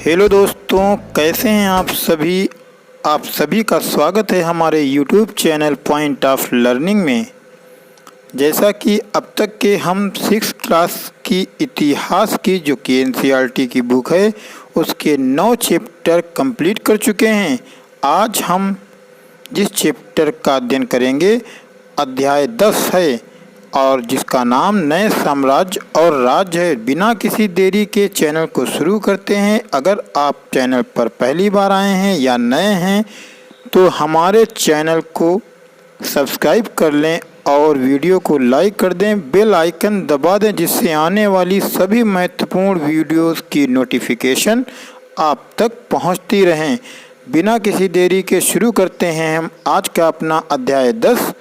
Hello दोस्तों, कैसे हैं आप सभी। आप सभी का स्वागत है हमारे YouTube channel point of learning में। जैसा कि अब तक के हम 6 क्लास की इतिहास की जो कि एनसीईआरटी की बुक है उसके 9 चैप्टर कंप्लीट कर चुके हैं। आज हम जिस चैप्टर का अध्ययन करेंगे अध्याय 10 है और जिसका नाम नए साम्राज्य और राज्य है। बिना किसी देरी के चैनल को शुरू करते हैं। अगर आप चैनल पर पहली बार आए हैं या नए हैं तो हमारे चैनल को सब्सक्राइब कर लें और वीडियो को लाइक कर दें, बेल आइकन दबा दें जिससे आने वाली सभी महत्वपूर्ण वीडियोस की नोटिफिकेशन आप तक पहुंचती रहें। बिना किसी देरी के शुरू करते हैं हम आज का अपना अध्याय 10।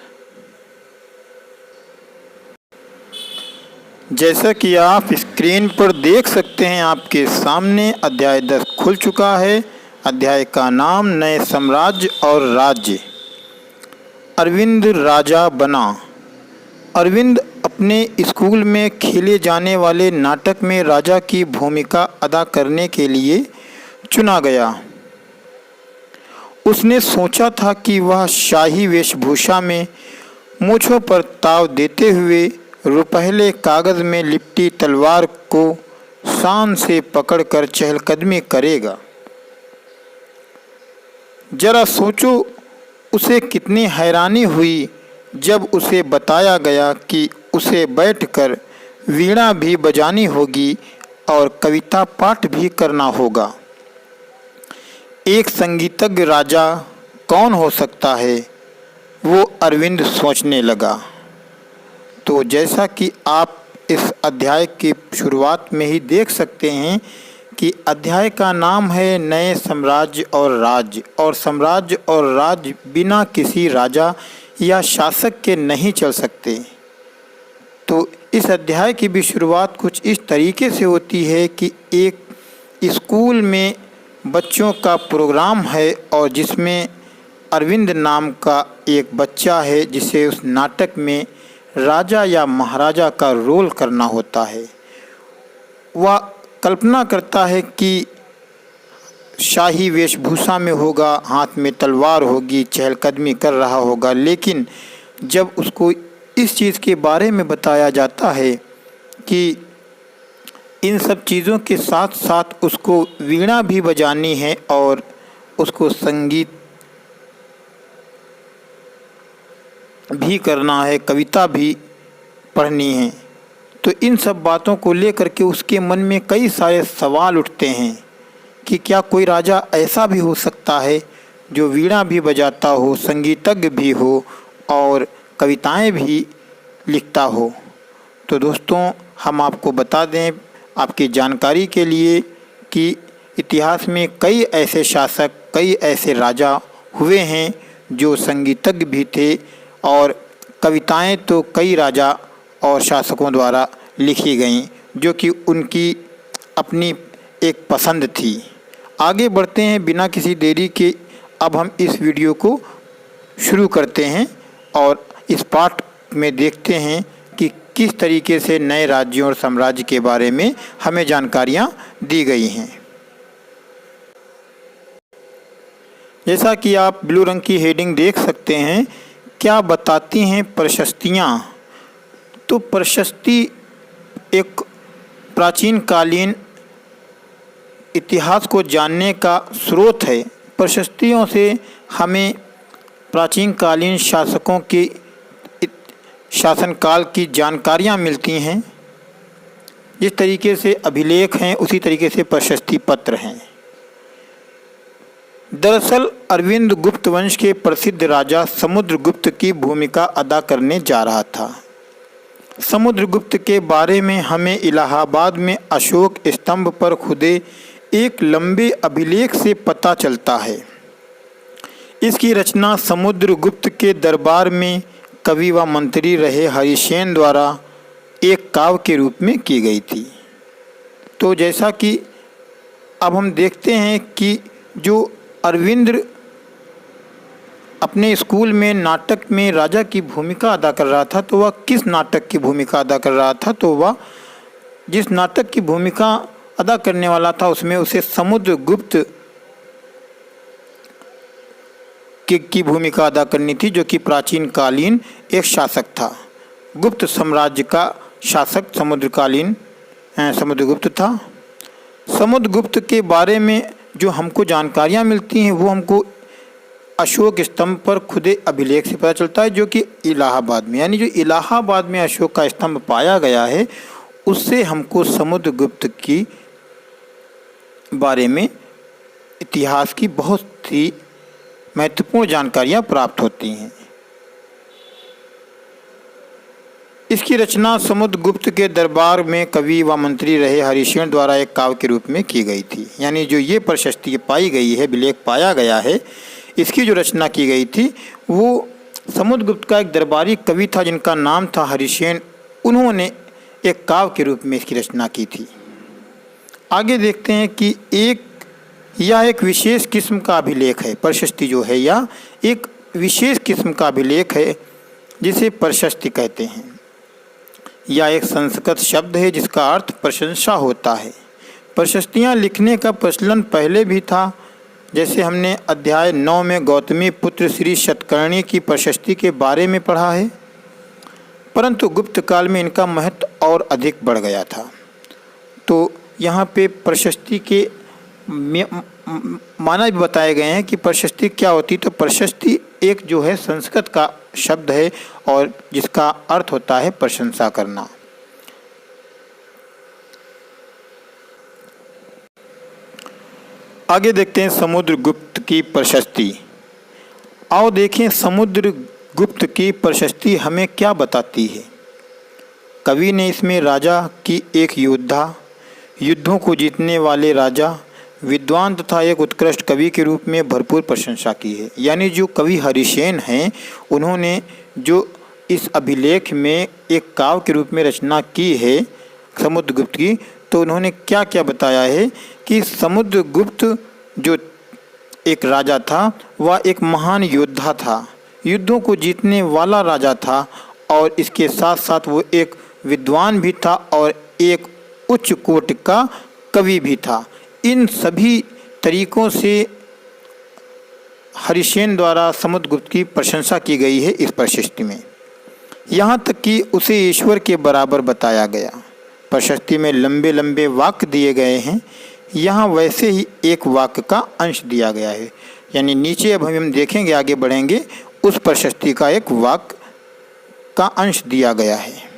जैसा कि आप स्क्रीन पर देख सकते हैं आपके सामने अध्याय 10 खुल चुका है। अध्याय का नाम नए साम्राज्य और राज्य। अरविंद राजा बना। अरविंद अपने स्कूल में खेले जाने वाले नाटक में राजा की भूमिका अदा करने के लिए चुना गया। उसने सोचा था कि वह शाही वेशभूषा में मूंछों पर ताव देते हुए रुपहले कागज में लिपटी तलवार को शान से पकड़कर चहलकदमी करेगा। जरा सोचो उसे कितनी हैरानी हुई जब उसे बताया गया कि उसे बैठकर वीणा भी बजानी होगी और कविता पाठ भी करना होगा। एक संगीतज्ञ राजा कौन हो सकता है, वो अरविंद सोचने लगा। तो जैसा कि आप इस अध्याय की शुरुआत में ही देख सकते हैं कि अध्याय का नाम है नए साम्राज्य और राज्य। और साम्राज्य और राज्य बिना किसी राजा या शासक के नहीं चल सकते। तो इस अध्याय की भी शुरुआत कुछ इस तरीके से होती है कि एक स्कूल में बच्चों का प्रोग्राम है और जिसमें अरविंद नाम का एक बच्चा है जिसे उस नाटक में राजा या महाराजा का रोल करना होता है। वह कल्पना करता है कि शाही वेशभूषा में होगा, हाथ में तलवार होगी, चहलकदमी कर रहा होगा। लेकिन जब उसको इस चीज़ के बारे में बताया जाता है कि इन सब चीज़ों के साथ साथ उसको वीणा भी बजानी है और उसको संगीत भी करना है, कविता भी पढ़नी है, तो इन सब बातों को लेकर के उसके मन में कई सारे सवाल उठते हैं कि क्या कोई राजा ऐसा भी हो सकता है जो वीणा भी बजाता हो, संगीतज्ञ भी हो और कविताएं भी लिखता हो। तो दोस्तों, हम आपको बता दें आपकी जानकारी के लिए कि इतिहास में कई ऐसे शासक, कई ऐसे राजा हुए हैं जो संगीतज्ञ भी थे और कविताएं तो कई राजा और शासकों द्वारा लिखी गईं जो कि उनकी अपनी एक पसंद थी। आगे बढ़ते हैं बिना किसी देरी के। अब हम इस वीडियो को शुरू करते हैं और इस पाठ में देखते हैं कि किस तरीके से नए राज्यों और साम्राज्य के बारे में हमें जानकारियां दी गई हैं। जैसा कि आप ब्लू रंग की हेडिंग देख सकते हैं, क्या बताती हैं प्रशस्तियाँ। तो प्रशस्ति एक प्राचीन कालीन इतिहास को जानने का स्रोत है। प्रशस्तियों से हमें प्राचीन कालीन शासकों की शासनकाल की जानकारियाँ मिलती हैं। जिस तरीके से अभिलेख हैं उसी तरीके से प्रशस्ति पत्र हैं। दरअसल अरविंद गुप्त वंश के प्रसिद्ध राजा समुद्रगुप्त की भूमिका अदा करने जा रहा था। समुद्रगुप्त के बारे में हमें इलाहाबाद में अशोक स्तंभ पर खुदे एक लंबे अभिलेख से पता चलता है। इसकी रचना समुद्रगुप्त के दरबार में कवि व मंत्री रहे हरिसेन द्वारा एक काव्य के रूप में की गई थी। तो जैसा कि अब हम देखते हैं कि जो अरविंद अपने स्कूल में नाटक में राजा की भूमिका अदा कर रहा था, तो वह किस नाटक की भूमिका अदा कर रहा था। तो वह जिस नाटक की भूमिका अदा करने वाला था, उसमें उसे समुद्रगुप्त की भूमिका अदा करनी थी, जो कि प्राचीन कालीन एक शासक था। गुप्त साम्राज्य का शासक समुद्रकालीन समुद्रगुप्त था। समुद्रगुप्त के बारे में जो हमको जानकारियाँ मिलती हैं वो हमको अशोक स्तंभ पर खुदे अभिलेख से पता चलता है, जो कि इलाहाबाद में, यानी जो इलाहाबाद में अशोक का स्तंभ पाया गया है, उससे हमको समुद्रगुप्त की बारे में इतिहास की बहुत सी महत्वपूर्ण जानकारियाँ प्राप्त होती हैं। इसकी रचना समुद्रगुप्त के दरबार में कवि व मंत्री रहे हरिसेन द्वारा एक काव्य के रूप में की गई थी। यानी जो ये प्रशस्ति पाई गई है, अभिलेख पाया गया है, इसकी जो रचना की गई थी वो समुद्रगुप्त का एक दरबारी कवि था जिनका नाम था हरिसेन। उन्होंने एक काव्य के रूप में इसकी रचना की थी। आगे देखते हैं कि यह एक विशेष किस्म का अभिलेख है। प्रशस्ति जो है यह एक विशेष किस्म का अभिलेख है जिसे प्रशस्ति कहते हैं। यह एक संस्कृत शब्द है जिसका अर्थ प्रशंसा होता है। प्रशस्तियाँ लिखने का प्रचलन पहले भी था, जैसे हमने अध्याय 9 में गौतमी पुत्र श्री शतकर्णी की प्रशस्ति के बारे में पढ़ा है, परंतु गुप्त काल में इनका महत्व और अधिक बढ़ गया था। तो यहाँ पे प्रशस्ति के माना भी बताए गए हैं कि प्रशस्ति क्या होती। तो प्रशस्ति एक जो है संस्कृत का शब्द है और जिसका अर्थ होता है प्रशंसा करना। आगे देखते हैं समुद्रगुप्त की प्रशस्ति। आओ देखें समुद्रगुप्त की प्रशस्ति हमें क्या बताती है। कवि ने इसमें राजा की एक योद्धा, युद्धों को जीतने वाले राजा, विद्वान तथा एक उत्कृष्ट कवि के रूप में भरपूर प्रशंसा की है। यानी जो कवि हरिसेन हैं, उन्होंने जो इस अभिलेख में एक काव्य के रूप में रचना की है समुद्रगुप्त की, तो उन्होंने क्या क्या बताया है कि समुद्रगुप्त जो एक राजा था वह एक महान योद्धा था, युद्धों को जीतने वाला राजा था, और इसके साथ साथ वो एक विद्वान भी था और एक उच्च कोटि का कवि भी था। इन सभी तरीकों से हरिसेन द्वारा समुद्रगुप्त की प्रशंसा की गई है इस प्रशस्ति में। यहाँ तक कि उसे ईश्वर के बराबर बताया गया। प्रशस्ति में लंबे लंबे वाक्य दिए गए हैं, यहाँ वैसे ही एक वाक्य का अंश दिया गया है। यानी नीचे अब हम देखेंगे, आगे बढ़ेंगे, उस प्रशस्ति का एक वाक्य का अंश दिया गया है।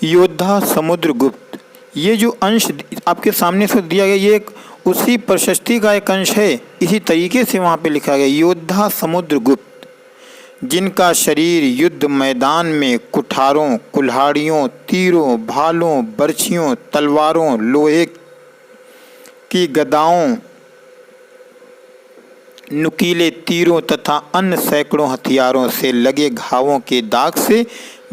योद्धा समुद्रगुप्त, ये जो अंश आपके सामने से दिया गया, ये एक उसी प्रशस्ति का एक अंश है। इसी तरीके से वहाँ पे लिखा गया, योद्धा समुद्रगुप्त, जिनका शरीर युद्ध मैदान में कुठारों, कुल्हाड़ियों, तीरों, भालों, बर्छियों, तलवारों, लोहे की गदाओं, नुकीले तीरों तथा अन्य सैकड़ों हथियारों से लगे घावों के दाग से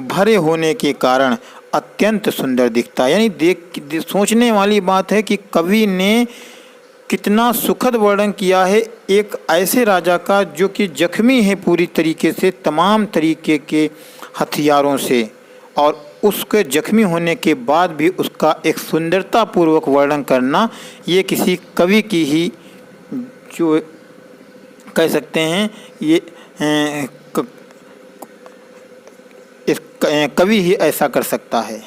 भरे होने के कारण अत्यंत सुंदर दिखता है। यानी सोचने वाली बात है कि कवि ने कितना सुखद वर्णन किया है एक ऐसे राजा का जो कि जख्मी है पूरी तरीके से, तमाम तरीके के हथियारों से, और उसके जख्मी होने के बाद भी उसका एक सुंदरता पूर्वक वर्णन करना, ये किसी कवि की ही जो कह सकते हैं, ये इस कवि ही ऐसा कर सकता है।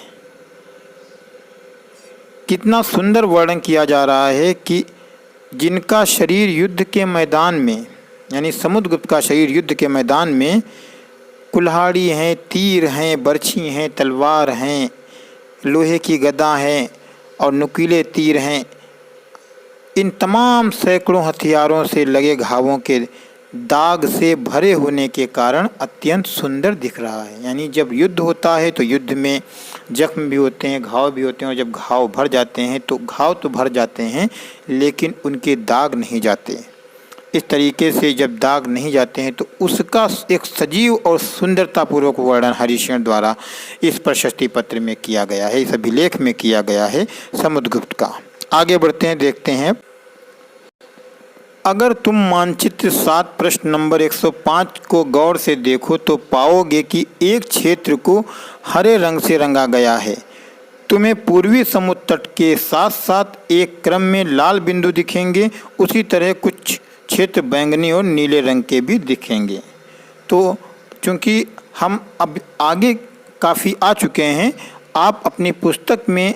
कितना सुंदर वर्णन किया जा रहा है कि जिनका शरीर युद्ध के मैदान में, यानी समुद्रगुप्त का शरीर युद्ध के मैदान में, कुल्हाड़ी हैं, तीर हैं, बर्छी हैं, तलवार हैं, लोहे की गदा हैं और नुकीले तीर हैं, इन तमाम सैकड़ों हथियारों से लगे घावों के दाग से भरे होने के कारण अत्यंत सुंदर दिख रहा है। यानी जब युद्ध होता है तो युद्ध में जख्म भी होते हैं, घाव भी होते हैं, और जब घाव भर जाते हैं तो घाव तो भर जाते हैं लेकिन उनके दाग नहीं जाते। इस तरीके से जब दाग नहीं जाते हैं तो उसका एक सजीव और सुंदरतापूर्वक वर्णन हरिसेन द्वारा इस प्रशस्ति पत्र में किया गया है, इस अभिलेख में किया गया है समुद्रगुप्त का। आगे बढ़ते हैं, देखते हैं। अगर तुम मानचित्र 7 प्रश्न नंबर 105 को गौर से देखो तो पाओगे कि एक क्षेत्र को हरे रंग से रंगा गया है, तुम्हें पूर्वी समुद्र तट के साथ साथ एक क्रम में लाल बिंदु दिखेंगे, उसी तरह कुछ क्षेत्र बैंगनी और नीले रंग के भी दिखेंगे। तो चूँकि हम अब आगे काफ़ी आ चुके हैं, आप अपनी पुस्तक में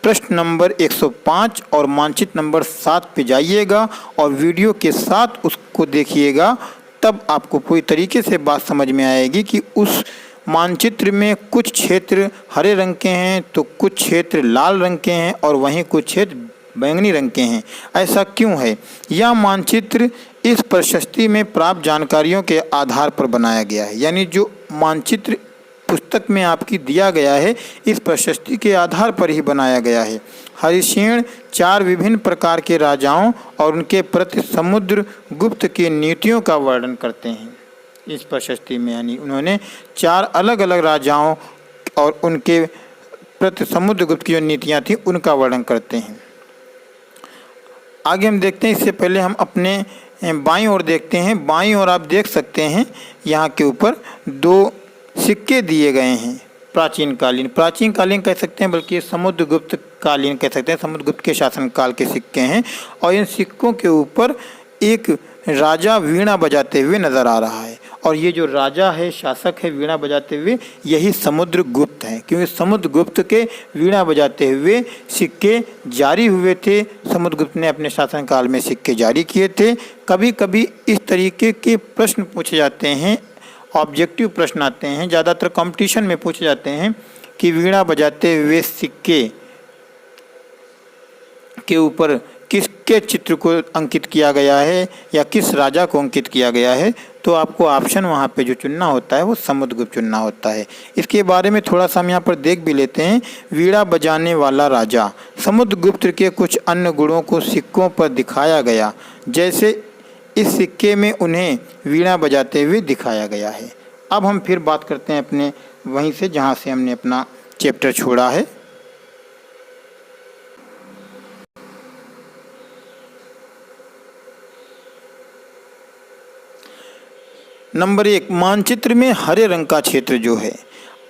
प्रश्न नंबर 105 और मानचित्र नंबर 7 पे जाइएगा और वीडियो के साथ उसको देखिएगा, तब आपको पूरी तरीके से बात समझ में आएगी कि उस मानचित्र में कुछ क्षेत्र हरे रंग के हैं तो कुछ क्षेत्र लाल रंग के हैं और वहीं कुछ क्षेत्र बैंगनी रंग के हैं। ऐसा क्यों है? यह मानचित्र इस प्रशस्ति में प्राप्त जानकारियों के आधार पर बनाया गया है, यानी जो मानचित्र पुस्तक में आपकी दिया गया है इस प्रशस्ति के आधार पर ही बनाया गया है। हरिसेन 4 विभिन्न प्रकार के राजाओं और उनके प्रति समुद्रगुप्त की नीतियों का वर्णन करते हैं इस प्रशस्ति में, यानी उन्होंने 4 अलग अलग राजाओं और उनके प्रति समुद्रगुप्त की जो नीतियाँ थी उनका वर्णन करते हैं। आगे हम देखते हैं, इससे पहले हम अपने बाईं ओर देखते हैं। बाईं ओर आप देख सकते हैं यहाँ के ऊपर 2 सिक्के दिए गए हैं, प्राचीन कालीन कह सकते हैं, बल्कि समुद्रगुप्त कालीन कह सकते हैं, समुद्रगुप्त के शासनकाल के सिक्के हैं। और इन सिक्कों के ऊपर एक राजा वीणा बजाते हुए नज़र आ रहा है, और ये जो राजा है, शासक है वीणा बजाते हुए, यही समुद्रगुप्त है, क्योंकि समुद्रगुप्त के वीणा बजाते हुए सिक्के जारी हुए थे। समुद्रगुप्त ने अपने शासनकाल में सिक्के जारी किए थे। कभी कभी इस तरीके के प्रश्न पूछे जाते हैं, ऑब्जेक्टिव प्रश्न आते हैं, ज़्यादातर कंपटीशन में पूछे जाते हैं कि वीणा बजाते हुए सिक्के के ऊपर किसके चित्र को अंकित किया गया है या किस राजा को अंकित किया गया है, तो आपको ऑप्शन वहाँ पे जो चुनना होता है वो समुद्रगुप्त चुनना होता है। इसके बारे में थोड़ा सा हम यहाँ पर देख भी लेते हैं। वीणा बजाने वाला राजा, समुद्रगुप्त के कुछ अन्य गुणों को सिक्कों पर दिखाया गया, जैसे इस सिक्के में उन्हें वीणा बजाते हुए दिखाया गया है। अब हम फिर बात करते हैं अपने वहीं से जहाँ से हमने अपना चैप्टर छोड़ा है। नंबर 1, मानचित्र में हरे रंग का क्षेत्र जो है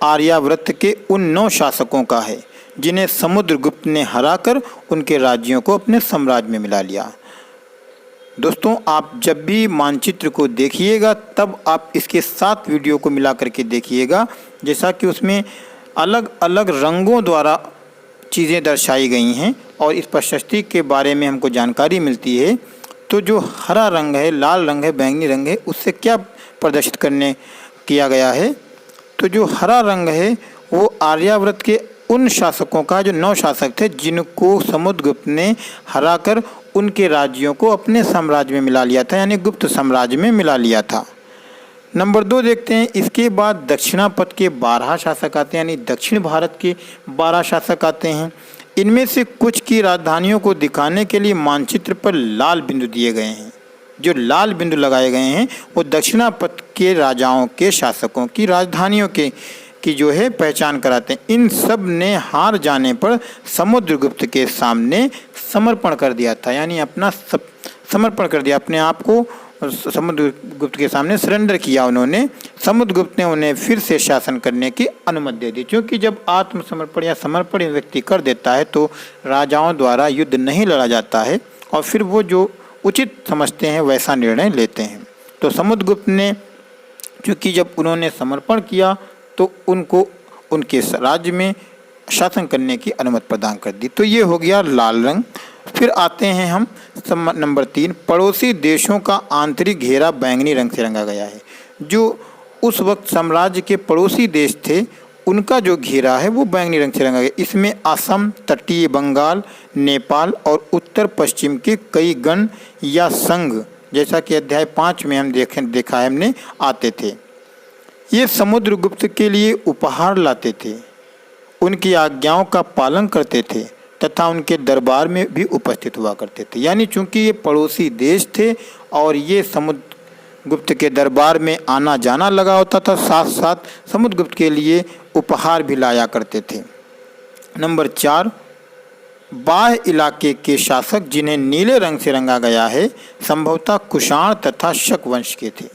आर्यावर्त के उन 9 शासकों का है जिन्हें समुद्रगुप्त ने हराकर उनके राज्यों को अपने साम्राज्य में मिला लिया। दोस्तों, आप जब भी मानचित्र को देखिएगा तब आप इसके साथ वीडियो को मिला करके देखिएगा, जैसा कि उसमें अलग अलग रंगों द्वारा चीज़ें दर्शाई गई हैं और इस प्रशस्ति के बारे में हमको जानकारी मिलती है। तो जो हरा रंग है, लाल रंग है, बैंगनी रंग है, उससे क्या प्रदर्शित करने किया गया है? तो जो हरा रंग है वो आर्यावर्त के उन शासकों का, जो 9 शासक थे जिनको समुद्रगुप्त ने हराकर उनके राज्यों को अपने साम्राज्य में मिला लिया था, यानी गुप्त साम्राज्य में मिला लिया था। नंबर 2 देखते हैं। इसके बाद दक्षिणापथ के 12 शासक आते हैं, यानी दक्षिण भारत के 12 शासक आते हैं। इनमें से कुछ की राजधानियों को दिखाने के लिए मानचित्र पर लाल बिंदु दिए गए हैं। जो लाल बिंदु लगाए गए हैं वो दक्षिणापथ के राजाओं के, शासकों की राजधानियों की जो है पहचान कराते हैं। इन सब ने हार जाने पर समुद्रगुप्त के सामने समर्पण कर दिया था, यानी अपना समर्पण कर दिया, अपने आप को समुद्रगुप्त के सामने सरेंडर किया उन्होंने। समुद्रगुप्त ने उन्हें फिर से शासन करने की अनुमति दे दी, क्योंकि जब आत्मसमर्पण या समर्पण व्यक्ति कर देता है तो राजाओं द्वारा युद्ध नहीं लड़ा जाता है और फिर वो जो उचित समझते हैं वैसा निर्णय लेते हैं। तो समुद्रगुप्त ने क्योंकि जब उन्होंने समर्पण किया तो उनको उनके राज्य में शासन करने की अनुमति प्रदान कर दी। तो ये हो गया लाल रंग। फिर आते हैं हम नंबर 3, पड़ोसी देशों का आंतरिक घेरा बैंगनी रंग से रंगा गया है। जो उस वक्त साम्राज्य के पड़ोसी देश थे उनका जो घेरा है वो बैंगनी रंग से रंगा गया। इसमें असम, तटीय बंगाल, नेपाल और उत्तर पश्चिम के कई गण या संघ, जैसा कि अध्याय 5 में हम देखा है हमने, आते थे। ये समुद्रगुप्त के लिए उपहार लाते थे, उनकी आज्ञाओं का पालन करते थे तथा उनके दरबार में भी उपस्थित हुआ करते थे। यानी चूंकि ये पड़ोसी देश थे और ये समुद्रगुप्त के दरबार में आना जाना लगा होता था, साथ साथ समुद्रगुप्त के लिए उपहार भी लाया करते थे। नंबर 4, बाह्य इलाके के शासक जिन्हें नीले रंग से रंगा गया है संभवतः कुषाण तथा शक वंश के थे।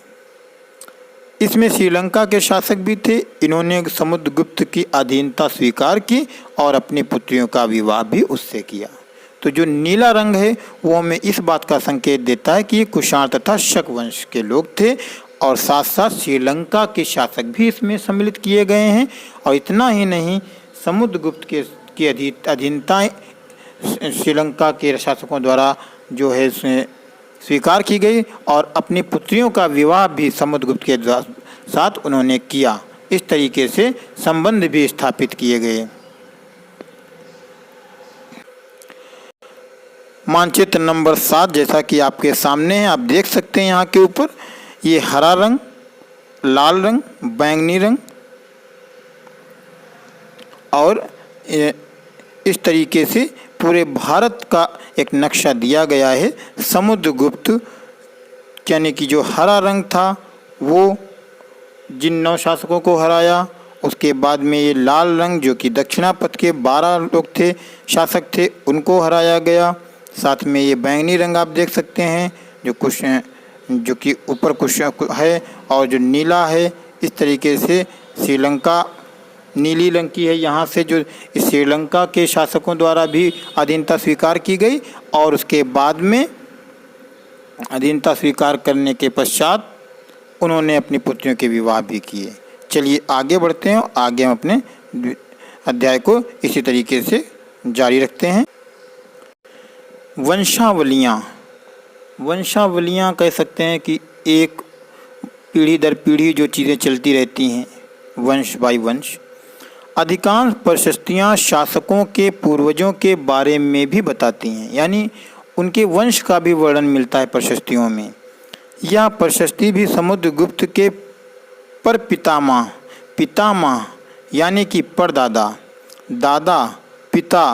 इसमें श्रीलंका के शासक भी थे। इन्होंने समुद्रगुप्त की अधीनता स्वीकार की और अपनी पुत्रियों का विवाह भी उससे किया। तो जो नीला रंग है वो हमें इस बात का संकेत देता है कि ये कुषाण तथा शक वंश के लोग थे और साथ साथ श्रीलंका के शासक भी इसमें सम्मिलित किए गए हैं। और इतना ही नहीं, समुद्रगुप्त की अधीनता श्रीलंका के शासकों द्वारा जो है स्वीकार की गई और अपनी पुत्रियों का विवाह भी समुद्रगुप्त के साथ उन्होंने किया। इस तरीके से संबंध भी स्थापित किए गए। मानचित्र नंबर 7 जैसा कि आपके सामने है, आप देख सकते हैं यहाँ के ऊपर ये हरा रंग, लाल रंग, बैंगनी रंग और इस तरीके से पूरे भारत का एक नक्शा दिया गया है। समुद्रगुप्त यानी कि जो हरा रंग था वो जिन 9 शासकों को हराया, उसके बाद में ये लाल रंग जो कि दक्षिणापथ के 12 लोग थे, शासक थे, उनको हराया गया। साथ में ये बैंगनी रंग आप देख सकते हैं जो कि ऊपर कुछ है और जो नीला है, इस तरीके से श्रीलंका नीली रंग की है। यहाँ से जो श्रीलंका के शासकों द्वारा भी अधीनता स्वीकार की गई और उसके बाद में अधीनता स्वीकार करने के पश्चात उन्होंने अपनी पुत्रियों के विवाह भी किए। चलिए आगे बढ़ते हैं और आगे हम अपने अध्याय को इसी तरीके से जारी रखते हैं। वंशावलियाँ कह सकते हैं कि एक पीढ़ी दर पीढ़ी जो चीज़ें चलती रहती हैं, वंश बाई वंश। अधिकांश प्रशस्तियाँ शासकों के पूर्वजों के बारे में भी बताती हैं, यानी उनके वंश का भी वर्णन मिलता है प्रशस्तियों में। यह प्रशस्ति भी समुद्रगुप्त के पितामह यानी कि परदादा, दादा, पिता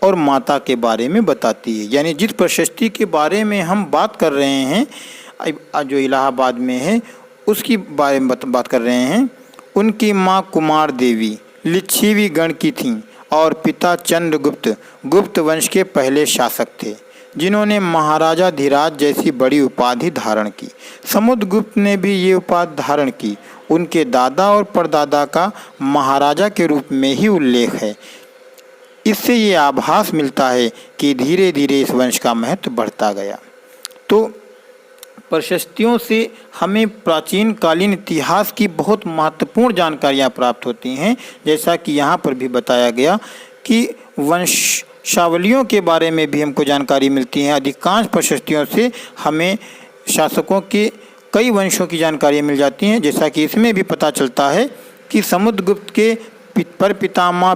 और माता के बारे में बताती है। यानी जिस प्रशस्ति के बारे में हम बात कर रहे हैं, जो इलाहाबाद में है, उसकी बारे में बात कर रहे हैं। उनकी माँ कुमार देवी लिच्छवी गण की थीं और पिता चंद्रगुप्त गुप्त वंश के पहले शासक थे, जिन्होंने महाराजा धीराज जैसी बड़ी उपाधि धारण की। समुद्रगुप्त ने भी ये उपाधि धारण की। उनके दादा और परदादा का महाराजा के रूप में ही उल्लेख है। इससे ये आभास मिलता है कि धीरे धीरे इस वंश का महत्व बढ़ता गया। तो प्रशस्तियों से हमें प्राचीन कालीन इतिहास की बहुत महत्वपूर्ण जानकारियाँ प्राप्त होती हैं, जैसा कि यहाँ पर भी बताया गया कि वंशावलियों के बारे में भी हमको जानकारी मिलती है। अधिकांश प्रशस्तियों से हमें शासकों के कई वंशों की जानकारी मिल जाती हैं, जैसा कि इसमें भी पता चलता है कि समुद्रगुप्त के पितामह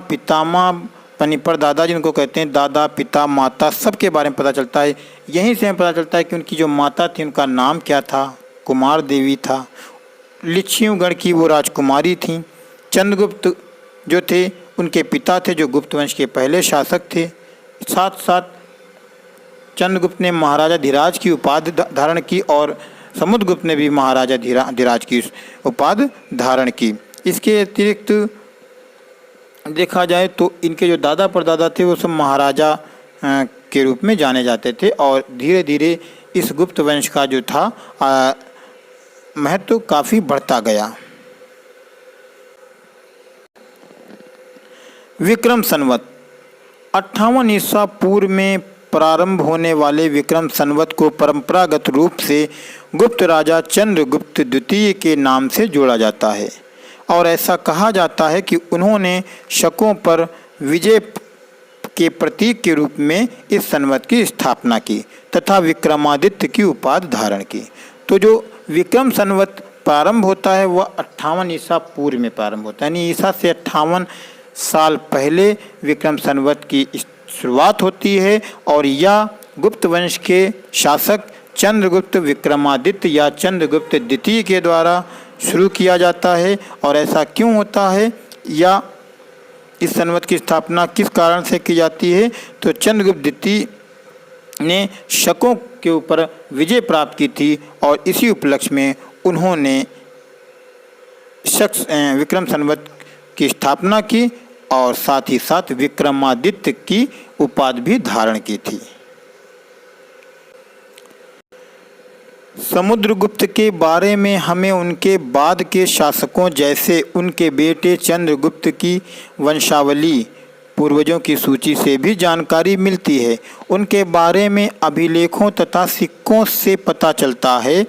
परदादा, जिनको कहते हैं दादा, पिता, माता, सबके बारे में पता चलता है। यहीं से हमें पता चलता है कि उनकी जो माता थी उनका नाम क्या था, कुमार देवी था। लिच्छवीगण की वो राजकुमारी थीं। चंद्रगुप्त जो थे उनके पिता थे, जो गुप्त वंश के पहले शासक थे। साथ साथ चंद्रगुप्त ने महाराजा धीराज की उपाधि धारण की और समुद्रगुप्त ने भी महाराजा धीराज की उपाधि धारण की। इसके अतिरिक्त देखा जाए तो इनके जो दादा परदादा थे वो सब महाराजा के रूप में जाने जाते थे और धीरे धीरे इस गुप्त वंश का जो था महत्व काफ़ी बढ़ता गया। विक्रम संवत 58 ईसा पूर्व में प्रारंभ होने वाले विक्रम संवत को परंपरागत रूप से गुप्त राजा चंद्रगुप्त द्वितीय के नाम से जोड़ा जाता है और ऐसा कहा जाता है कि उन्होंने शकों पर विजय के प्रतीक के रूप में इस संवत की स्थापना की तथा विक्रमादित्य की उपाधि धारण की। तो जो विक्रम संवत प्रारंभ होता है वह 58 ईसा पूर्व में प्रारंभ होता है, यानी ईसा से 58 साल पहले विक्रम संवत की शुरुआत होती है और यह गुप्त वंश के शासक चंद्रगुप्त विक्रमादित्य या चंद्रगुप्त द्वितीय के द्वारा शुरू किया जाता है। और ऐसा क्यों होता है या इस संवत की स्थापना किस कारण से की जाती है, तो चंद्रगुप्त द्वितीय ने शकों के ऊपर विजय प्राप्त की थी और इसी उपलक्ष्य में उन्होंने विक्रम संवत की स्थापना की और साथ ही साथ विक्रमादित्य की उपाधि भी धारण की थी। समुद्रगुप्त के बारे में हमें उनके बाद के शासकों जैसे उनके बेटे चंद्रगुप्त की वंशावली, पूर्वजों की सूची से भी जानकारी मिलती है। उनके बारे में अभिलेखों तथा सिक्कों से पता चलता है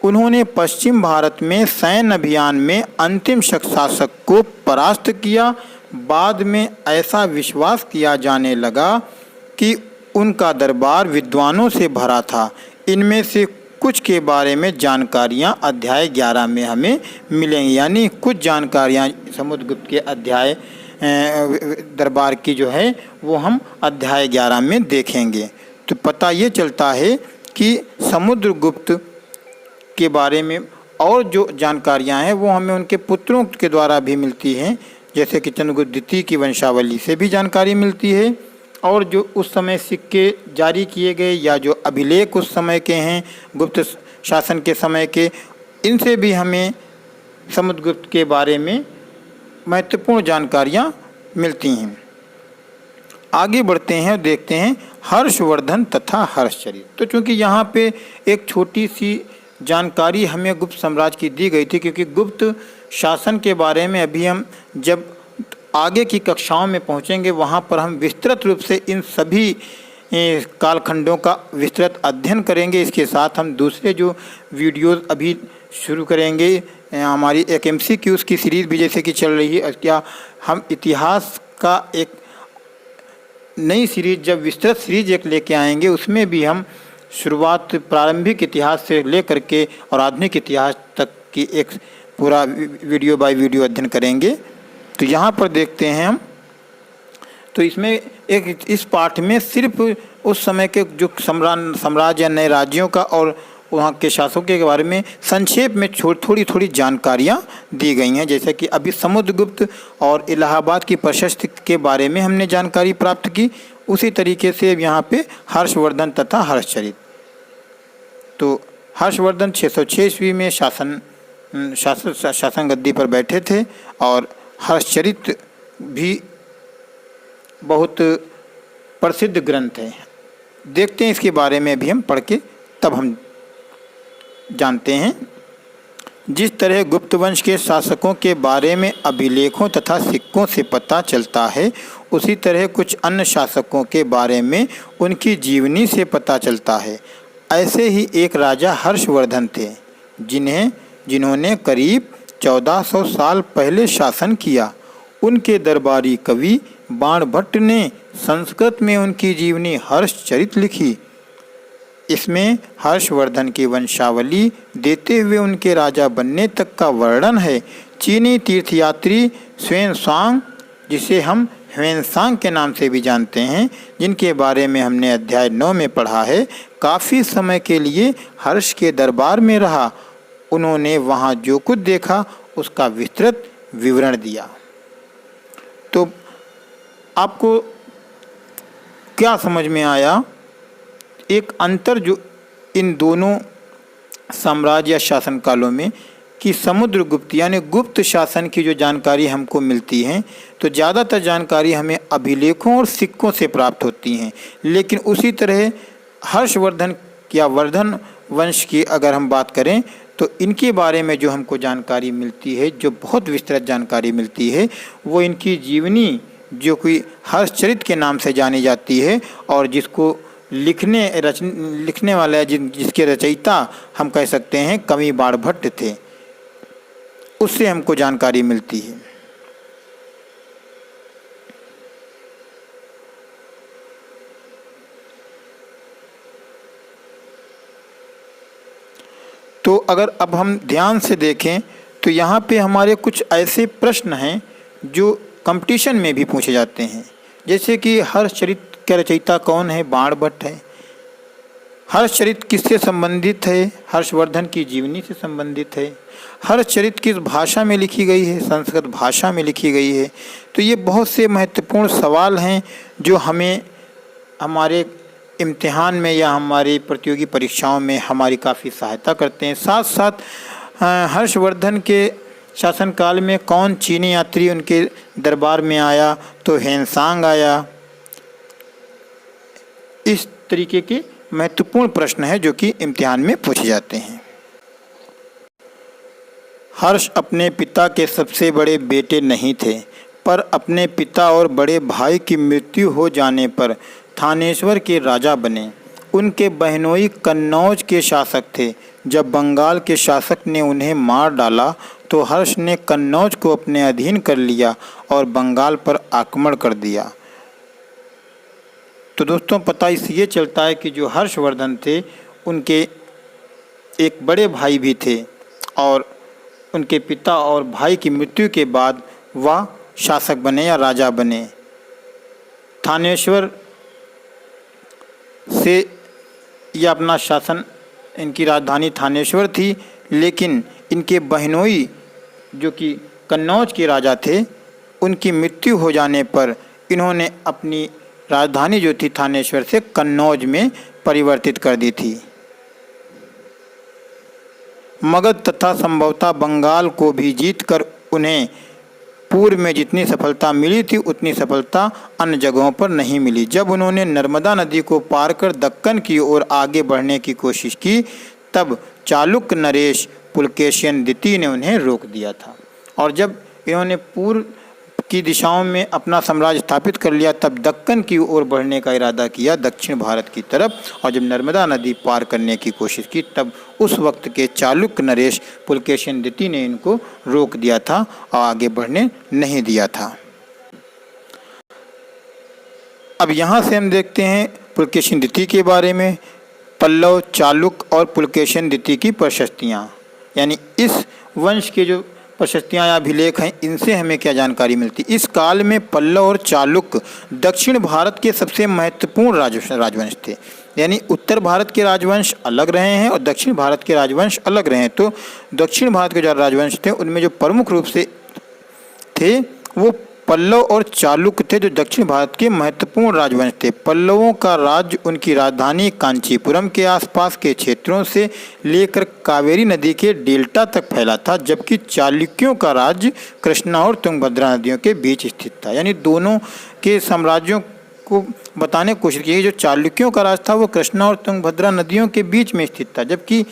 उन्होंने पश्चिम भारत में सैन्य अभियान में अंतिम शासक को परास्त किया। बाद में ऐसा विश्वास किया जाने लगा कि उनका दरबार विद्वानों से भरा था। इनमें से कुछ के बारे में जानकारियां अध्याय 11 में हमें मिलेंगी, यानी कुछ जानकारियां समुद्रगुप्त के अध्याय दरबार की जो है वो हम अध्याय 11 में देखेंगे। तो पता ये चलता है कि समुद्रगुप्त के बारे में और जो जानकारियां हैं वो हमें उनके पुत्रों के द्वारा भी मिलती हैं, जैसे कि चंद्रगुप्त द्वितीय की वंशावली से भी जानकारी मिलती है, और जो उस समय सिक्के जारी किए गए या जो अभिलेख उस समय के हैं गुप्त शासन के समय के, इनसे भी हमें समुद्रगुप्त के बारे में महत्वपूर्ण जानकारियां मिलती हैं। आगे बढ़ते हैं और देखते हैं हर्षवर्धन तथा हर्षचरित। तो चूँकि यहाँ पे एक छोटी सी जानकारी हमें गुप्त साम्राज्य की दी गई थी, क्योंकि गुप्त शासन के बारे में अभी हम जब आगे की कक्षाओं में पहुंचेंगे वहां पर हम विस्तृत रूप से इन सभी कालखंडों का विस्तृत अध्ययन करेंगे। इसके साथ हम दूसरे जो वीडियोस अभी शुरू करेंगे, हमारी एक MCQs की सीरीज़ भी जैसे कि चल रही है, क्या हम इतिहास का एक नई सीरीज़ जब विस्तृत सीरीज एक लेके आएंगे, उसमें भी हम शुरुआत प्रारंभिक इतिहास से लेकर के और आधुनिक इतिहास तक की एक पूरा वीडियो बाय वीडियो अध्ययन करेंगे। तो यहाँ पर देखते हैं हम, तो इसमें एक इस पाठ में सिर्फ उस समय के जो साम्राज्य या नए राज्यों का और वहाँ के शासकों के बारे में संक्षेप में थोड़ी जानकारियाँ दी गई हैं। जैसे कि अभी समुद्रगुप्त और इलाहाबाद की प्रशस्ति के बारे में हमने जानकारी प्राप्त की, उसी तरीके से यहाँ पे हर्षवर्धन तथा हर्षचरित। तो हर्षवर्धन 606 ईस्वी में शासन गद्दी पर बैठे थे, और हर्षचरित भी बहुत प्रसिद्ध ग्रंथ है। देखते हैं इसके बारे में भी हम पढ़ के तब हम जानते हैं। जिस तरह गुप्त वंश के शासकों के बारे में अभिलेखों तथा सिक्कों से पता चलता है, उसी तरह कुछ अन्य शासकों के बारे में उनकी जीवनी से पता चलता है। ऐसे ही एक राजा हर्षवर्धन थे जिन्होंने करीब 1400 साल पहले शासन किया। उनके दरबारी कवि बाणभट्ट ने संस्कृत में उनकी जीवनी हर्षचरित लिखी। इसमें हर्षवर्धन की वंशावली देते हुए उनके राजा बनने तक का वर्णन है। चीनी तीर्थयात्री ह्वेनसांग, जिसे हम ह्वेनसांग के नाम से भी जानते हैं, जिनके बारे में हमने अध्याय 9 में पढ़ा है, काफ़ी समय के लिए हर्ष के दरबार में रहा। उन्होंने वहाँ जो कुछ देखा उसका विस्तृत विवरण दिया। तो आपको क्या समझ में आया? एक अंतर जो इन दोनों साम्राज्य या शासन कालों में, कि समुद्रगुप्त यानी गुप्त शासन की जो जानकारी हमको मिलती है, तो ज़्यादातर जानकारी हमें अभिलेखों और सिक्कों से प्राप्त होती हैं। लेकिन उसी तरह हर्षवर्धन या वर्धन वंश की अगर हम बात करें, तो इनके बारे में जो हमको जानकारी मिलती है, जो बहुत विस्तृत जानकारी मिलती है, वो इनकी जीवनी जो कोई हर्षचरित के नाम से जानी जाती है, और जिसको लिखने वाला जिसके रचयिता हम कह सकते हैं कवि बाणभट्ट थे, उससे हमको जानकारी मिलती है। तो अगर अब हम ध्यान से देखें तो यहाँ पे हमारे कुछ ऐसे प्रश्न हैं जो कंपटीशन में भी पूछे जाते हैं। जैसे कि हर्षचरित के रचयिता कौन है? बाणभट्ट है। हर्षचरित किससे संबंधित है? हर्षवर्धन की जीवनी से संबंधित है। हर्षचरित किस भाषा में लिखी गई है? संस्कृत भाषा में लिखी गई है। तो ये बहुत से महत्वपूर्ण सवाल हैं जो हमें हमारे इम्तिहान में या हमारी प्रतियोगी परीक्षाओं में हमारी काफ़ी सहायता करते हैं। साथ साथ हर्षवर्धन के शासनकाल में कौन चीनी यात्री उनके दरबार में आया? तो ह्वेनसांग आया। इस तरीके के महत्वपूर्ण प्रश्न है जो कि इम्तिहान में पूछे जाते हैं। हर्ष अपने पिता के सबसे बड़े बेटे नहीं थे, पर अपने पिता और बड़े भाई की मृत्यु हो जाने पर थानेश्वर के राजा बने। उनके बहनोई कन्नौज के शासक थे। जब बंगाल के शासक ने उन्हें मार डाला तो हर्ष ने कन्नौज को अपने अधीन कर लिया और बंगाल पर आक्रमण कर दिया। तो दोस्तों पता इसलिए चलता है कि जो हर्षवर्धन थे उनके एक बड़े भाई भी थे और उनके पिता और भाई की मृत्यु के बाद वह शासक बने या राजा बने। थानेश्वर से यह अपना शासन, इनकी राजधानी थानेश्वर थी, लेकिन इनके बहनोई जो कि कन्नौज के राजा थे उनकी मृत्यु हो जाने पर इन्होंने अपनी राजधानी जो थी थानेश्वर से कन्नौज में परिवर्तित कर दी थी। मगध तथा संभवतः बंगाल को भी जीतकर उन्हें पूर्व में जितनी सफलता मिली थी उतनी सफलता अन्य जगहों पर नहीं मिली। जब उन्होंने नर्मदा नदी को पार कर दक्कन की ओर आगे बढ़ने की कोशिश की तब चालुक्य नरेश पुलकेशिन द्वितीय ने उन्हें रोक दिया था। और जब इन्होंने पूर्व की दिशाओं में अपना साम्राज्य स्थापित कर लिया तब दक्कन की ओर बढ़ने का इरादा किया, दक्षिण भारत की तरफ। और जब नर्मदा नदी पार करने की कोशिश की तब उस वक्त के चालुक्य नरेश पुलकेशिन द्वितीय ने इनको रोक दिया था और आगे बढ़ने नहीं दिया था। अब यहाँ से हम देखते हैं पुलकेशिन द्वितीय के बारे में, पल्लव, चालुक्य और पुलकेशिन द्वितीय की प्रशस्तियाँ, यानी इस वंश के जो प्रशस्तियाँ या अभिलेख हैं इनसे हमें क्या जानकारी मिलती। इस काल में पल्लव और चालुक्य दक्षिण भारत के सबसे महत्वपूर्ण राजवंश थे, यानी उत्तर भारत के राजवंश अलग रहे हैं और दक्षिण भारत के राजवंश अलग रहे हैं। तो दक्षिण भारत के जो राजवंश थे उनमें जो प्रमुख रूप से थे वो पल्लव और चालुक्य थे, जो दक्षिण भारत के महत्वपूर्ण राजवंश थे। पल्लवों का राज्य उनकी राजधानी कांचीपुरम के आसपास के क्षेत्रों से लेकर कावेरी नदी के डेल्टा तक फैला था, जबकि चालुक्यों का राज्य कृष्णा और तुंगभद्रा नदियों के बीच स्थित था। यानी दोनों के साम्राज्यों को बताने की कोशिश की। जो चालुक्यों का राज्य था वो कृष्णा और तुंगभद्रा नदियों के बीच में स्थित था, जबकि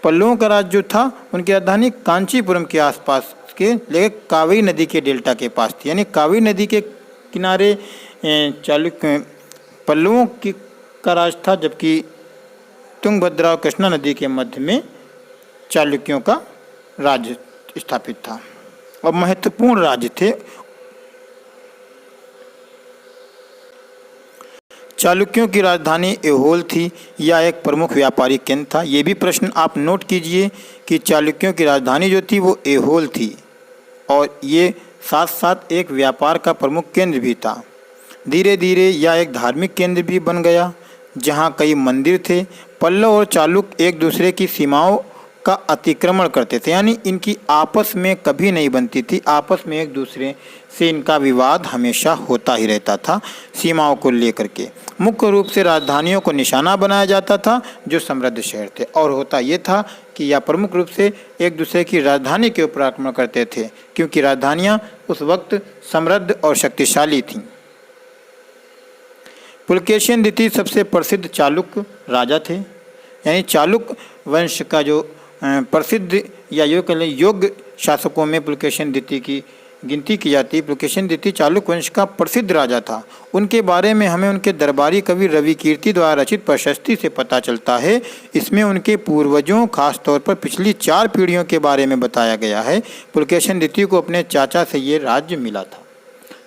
पल्लवों का राज्य जो था उनकी राजधानी कांचीपुरम के आसपास के लेकर कावेरी नदी के डेल्टा के पास थी। यानी कावेरी नदी के किनारे चालुक्य पल्लवों की का राज था, जबकि तुंगभद्रा और कृष्णा नदी के मध्य में चालुक्यों का राज्य स्थापित था और महत्वपूर्ण राज्य थे। चालुक्यों की राजधानी ऐहोल थी, यह एक प्रमुख व्यापारिक केंद्र था। ये भी प्रश्न आप नोट कीजिए कि चालुक्यों की राजधानी जो थी वो ऐहोल थी और ये साथ साथ एक व्यापार का प्रमुख केंद्र भी था। धीरे धीरे यह एक धार्मिक केंद्र भी बन गया जहाँ कई मंदिर थे। पल्लव और चालुक्य एक दूसरे की सीमाओं का अतिक्रमण करते थे, यानी इनकी आपस में कभी नहीं बनती थी। आपस में एक दूसरे से इनका विवाद हमेशा होता ही रहता था सीमाओं को लेकर के। मुख्य रूप से राजधानियों को निशाना बनाया जाता था जो समृद्ध शहर थे, और होता ये था कि यह प्रमुख रूप से एक दूसरे की राजधानी के ऊपर आक्रमण करते थे, क्योंकि राजधानियाँ उस वक्त समृद्ध और शक्तिशाली थीं। पुलकेशिन द्वितीय सबसे प्रसिद्ध चालुक्य राजा थे, यानी चालुक्य वंश का जो प्रसिद्ध या योग्य शासकों में पुलकेशिन द्वितीय की गिनती की जाती है। पुलकेशिन द्वितीय चालुक्य वंश का प्रसिद्ध राजा था। उनके बारे में हमें उनके दरबारी कवि रवि कीर्ति द्वारा रचित प्रशस्ति से पता चलता है। इसमें उनके पूर्वजों, खासतौर पर पिछली 4 पीढ़ियों के बारे में बताया गया है। पुलकेशिन द्वितीय को अपने चाचा से ये राज्य मिला था।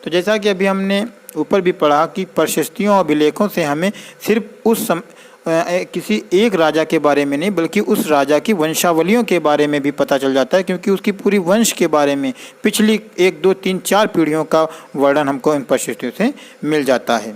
तो जैसा कि अभी हमने ऊपर भी पढ़ा कि प्रशस्तियों और अभिलेखों से हमें सिर्फ किसी एक राजा के बारे में नहीं बल्कि उस राजा की वंशावलियों के बारे में भी पता चल जाता है, क्योंकि उसकी पूरी वंश के बारे में पिछली 1, 2, 3, 4 पीढ़ियों का वर्णन हमको इन प्रशस्तियों से मिल जाता है।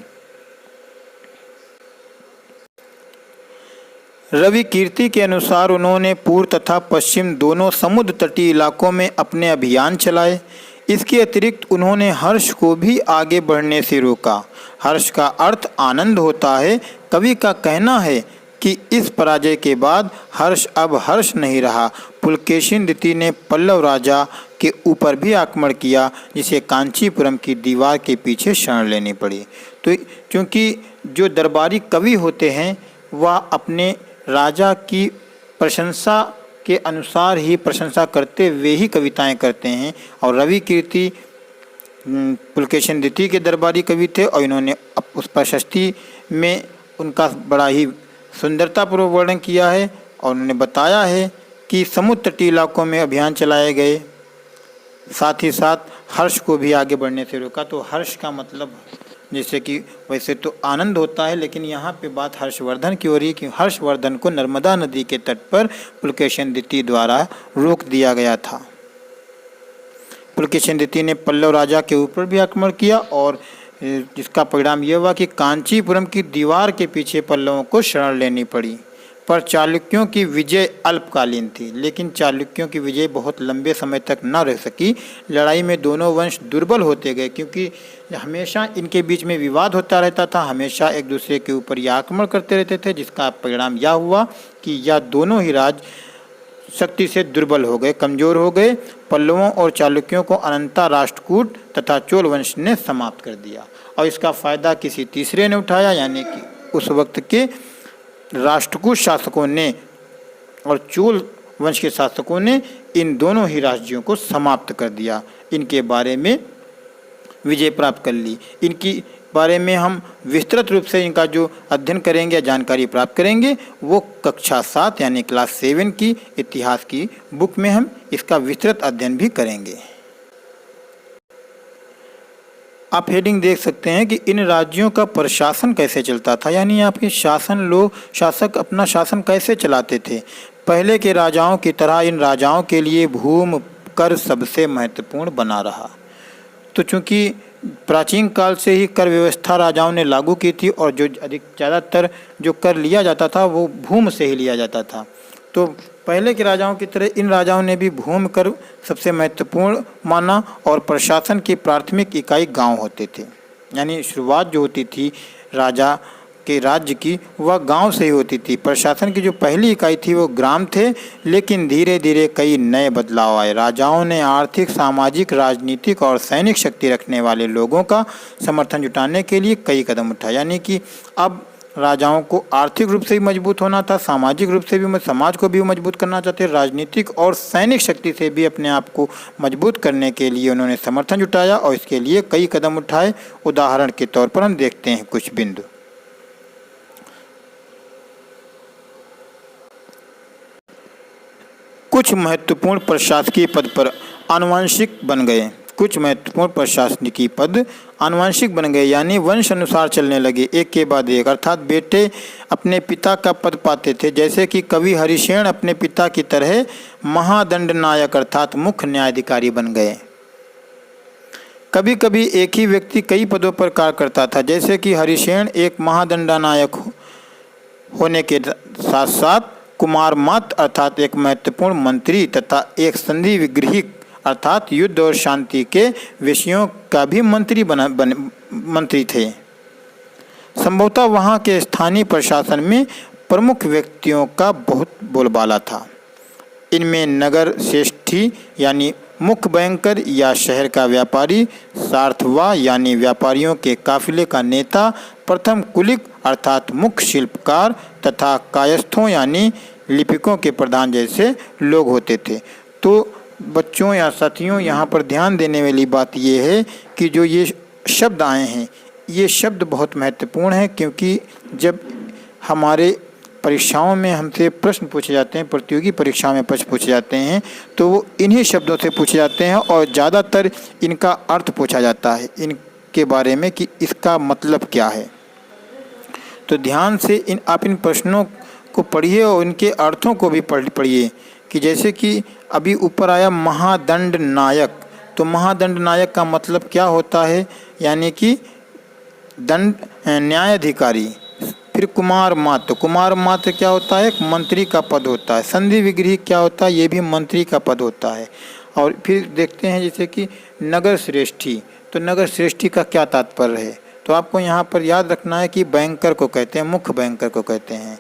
रवि कीर्ति के अनुसार उन्होंने पूर्व तथा पश्चिम दोनों समुद्र तटीय इलाकों में अपने अभियान चलाए। इसके अतिरिक्त उन्होंने हर्ष को भी आगे बढ़ने से रोका। हर्ष का अर्थ आनंद होता है। कवि का कहना है कि इस पराजय के बाद हर्ष अब हर्ष नहीं रहा। पुलकेशिन द्वितीय ने पल्लव राजा के ऊपर भी आक्रमण किया, जिसे कांचीपुरम की दीवार के पीछे शरण लेनी पड़ी। तो क्योंकि जो दरबारी कवि होते हैं वह अपने राजा की प्रशंसा के अनुसार ही प्रशंसा करते हुए ही कविताएं करते हैं। और रवि कीर्ति पुलकेशिन द्वितीय के दरबारी कवि थे और इन्होंने उस प्रशस्ति में उनका बड़ा ही सुंदरतापूर्वक वर्णन किया है और उन्होंने बताया है कि समुद्र तटीय इलाकों में अभियान चलाए गए, साथ ही साथ हर्ष को भी आगे बढ़ने से रोका। तो हर्ष का मतलब जैसे कि वैसे तो आनंद होता है, लेकिन यहाँ पे बात हर्षवर्धन की हो रही है कि हर्षवर्धन को नर्मदा नदी के तट पर पुलकेशिन द्वितीय द्वारा रोक दिया गया था। पुलकेशिन द्वितीय ने पल्लव राजा के ऊपर भी आक्रमण किया और जिसका परिणाम यह हुआ कि कांचीपुरम की दीवार के पीछे पल्लवों को शरण लेनी पड़ी। पर चालुक्यों की विजय अल्पकालीन थी, लेकिन चालुक्यों की विजय बहुत लंबे समय तक न रह सकी। लड़ाई में दोनों वंश दुर्बल होते गए, क्योंकि हमेशा इनके बीच में विवाद होता रहता था, हमेशा एक दूसरे के ऊपर ये आक्रमण करते रहते थे, जिसका परिणाम यह हुआ कि यह दोनों ही राज शक्ति से दुर्बल हो गए, कमजोर हो गए। पल्लवों और चालुक्यों को अनंता राष्ट्रकूट तथा चोल वंश ने समाप्त कर दिया और इसका फायदा किसी तीसरे ने उठाया, यानी कि उस वक्त के राष्ट्रकूट शासकों ने और चोल वंश के शासकों ने इन दोनों ही राज्यों को समाप्त कर दिया। इनके बारे में विजय प्राप्त कर ली। इनकी बारे में हम विस्तृत रूप से इनका जो अध्ययन करेंगे या जानकारी प्राप्त करेंगे वो कक्षा 7 यानी क्लास 7 की इतिहास की बुक में हम इसका विस्तृत अध्ययन भी करेंगे। आप हेडिंग देख सकते हैं कि इन राज्यों का प्रशासन कैसे चलता था, यानी आपके शासक अपना शासन कैसे चलाते थे। पहले के राजाओं की तरह इन राजाओं के लिए भूमि कर सबसे महत्वपूर्ण बना रहा। तो चूंकि प्राचीन काल से ही कर व्यवस्था राजाओं ने लागू की थी और जो ज़्यादातर जो कर लिया जाता था वो भूमि से ही लिया जाता था, तो पहले के राजाओं की तरह इन राजाओं ने भी भूमि कर सबसे महत्वपूर्ण माना और प्रशासन की प्राथमिक इकाई गांव होते थे। यानी शुरुआत जो होती थी राजा के राज्य की वह गांव से ही होती थी। प्रशासन की जो पहली इकाई थी वो ग्राम थे, लेकिन धीरे धीरे कई नए बदलाव आए। राजाओं ने आर्थिक, सामाजिक, राजनीतिक और सैनिक शक्ति रखने वाले लोगों का समर्थन जुटाने के लिए कई कदम उठाए। यानी कि अब राजाओं को आर्थिक रूप से भी मजबूत होना था, सामाजिक रूप से भी समाज को भी मजबूत करना चाहते, राजनीतिक और सैनिक शक्ति से भी अपने आप को मजबूत करने के लिए उन्होंने समर्थन जुटाया और इसके लिए कई कदम उठाए। उदाहरण के तौर पर हम देखते हैं कुछ बिंदु। कुछ महत्वपूर्ण प्रशासकीय पद पर आनुवंशिक बन गए। कुछ महत्वपूर्ण प्रशासनिक पद आनुवंशिक बन गए, यानी वंश अनुसार चलने लगे, एक के बाद एक। अर्थात बेटे अपने पिता का पद पाते थे, जैसे कि कवि हरिशेन अपने पिता की तरह महादंडनायक अर्थात मुख्य न्यायाधिकारी बन गए। कभी कभी एक ही व्यक्ति कई पदों पर कार्य करता था, जैसे कि हरिशेन एक महादंडनायक होने के साथ साथ कुमार मात अर्थात एक महत्वपूर्ण मंत्री तथा एक संधि विग्रहिक अर्थात युद्ध और शांति के विषयों का भी मंत्री थे। संभवतः वहाँ के स्थानीय प्रशासन में प्रमुख व्यक्तियों का बहुत बोलबाला था। इनमें नगर श्रेष्ठी यानी मुख्य बैंकर या शहर का व्यापारी, सार्थवा यानी व्यापारियों के काफिले का नेता, प्रथम कुलिक अर्थात मुख्य शिल्पकार तथा कायस्थों यानी लिपिकों के प्रधान जैसे लोग होते थे। तो बच्चों या साथियों, यहाँ पर ध्यान देने वाली बात यह है कि जो ये शब्द आए हैं ये शब्द बहुत महत्वपूर्ण है, क्योंकि जब हमारे परीक्षाओं में हमसे प्रश्न पूछे जाते हैं, प्रतियोगी परीक्षाओं में प्रश्न पूछे जाते हैं, तो वो इन्हीं शब्दों से पूछे जाते हैं और ज़्यादातर इनका अर्थ पूछा जाता है इनके बारे में कि इसका मतलब क्या है। तो ध्यान से आप इन प्रश्नों को पढ़िए और इनके अर्थों को भी पढ़िए कि जैसे कि अभी ऊपर आया महादंड नायक, तो महादंड नायक का मतलब क्या होता है, यानी कि दंड न्यायाधिकारी। फिर कुमार मात, तो कुमार मात क्या होता है, एक मंत्री का पद होता है। संधि विग्रही क्या होता है, ये भी मंत्री का पद होता है। और फिर देखते हैं जैसे कि नगर श्रेष्ठी, तो नगर श्रेष्ठी का क्या तात्पर्य है, तो आपको यहाँ पर याद रखना है कि बैंकर को कहते हैं, मुख्य बैंकर को कहते हैं।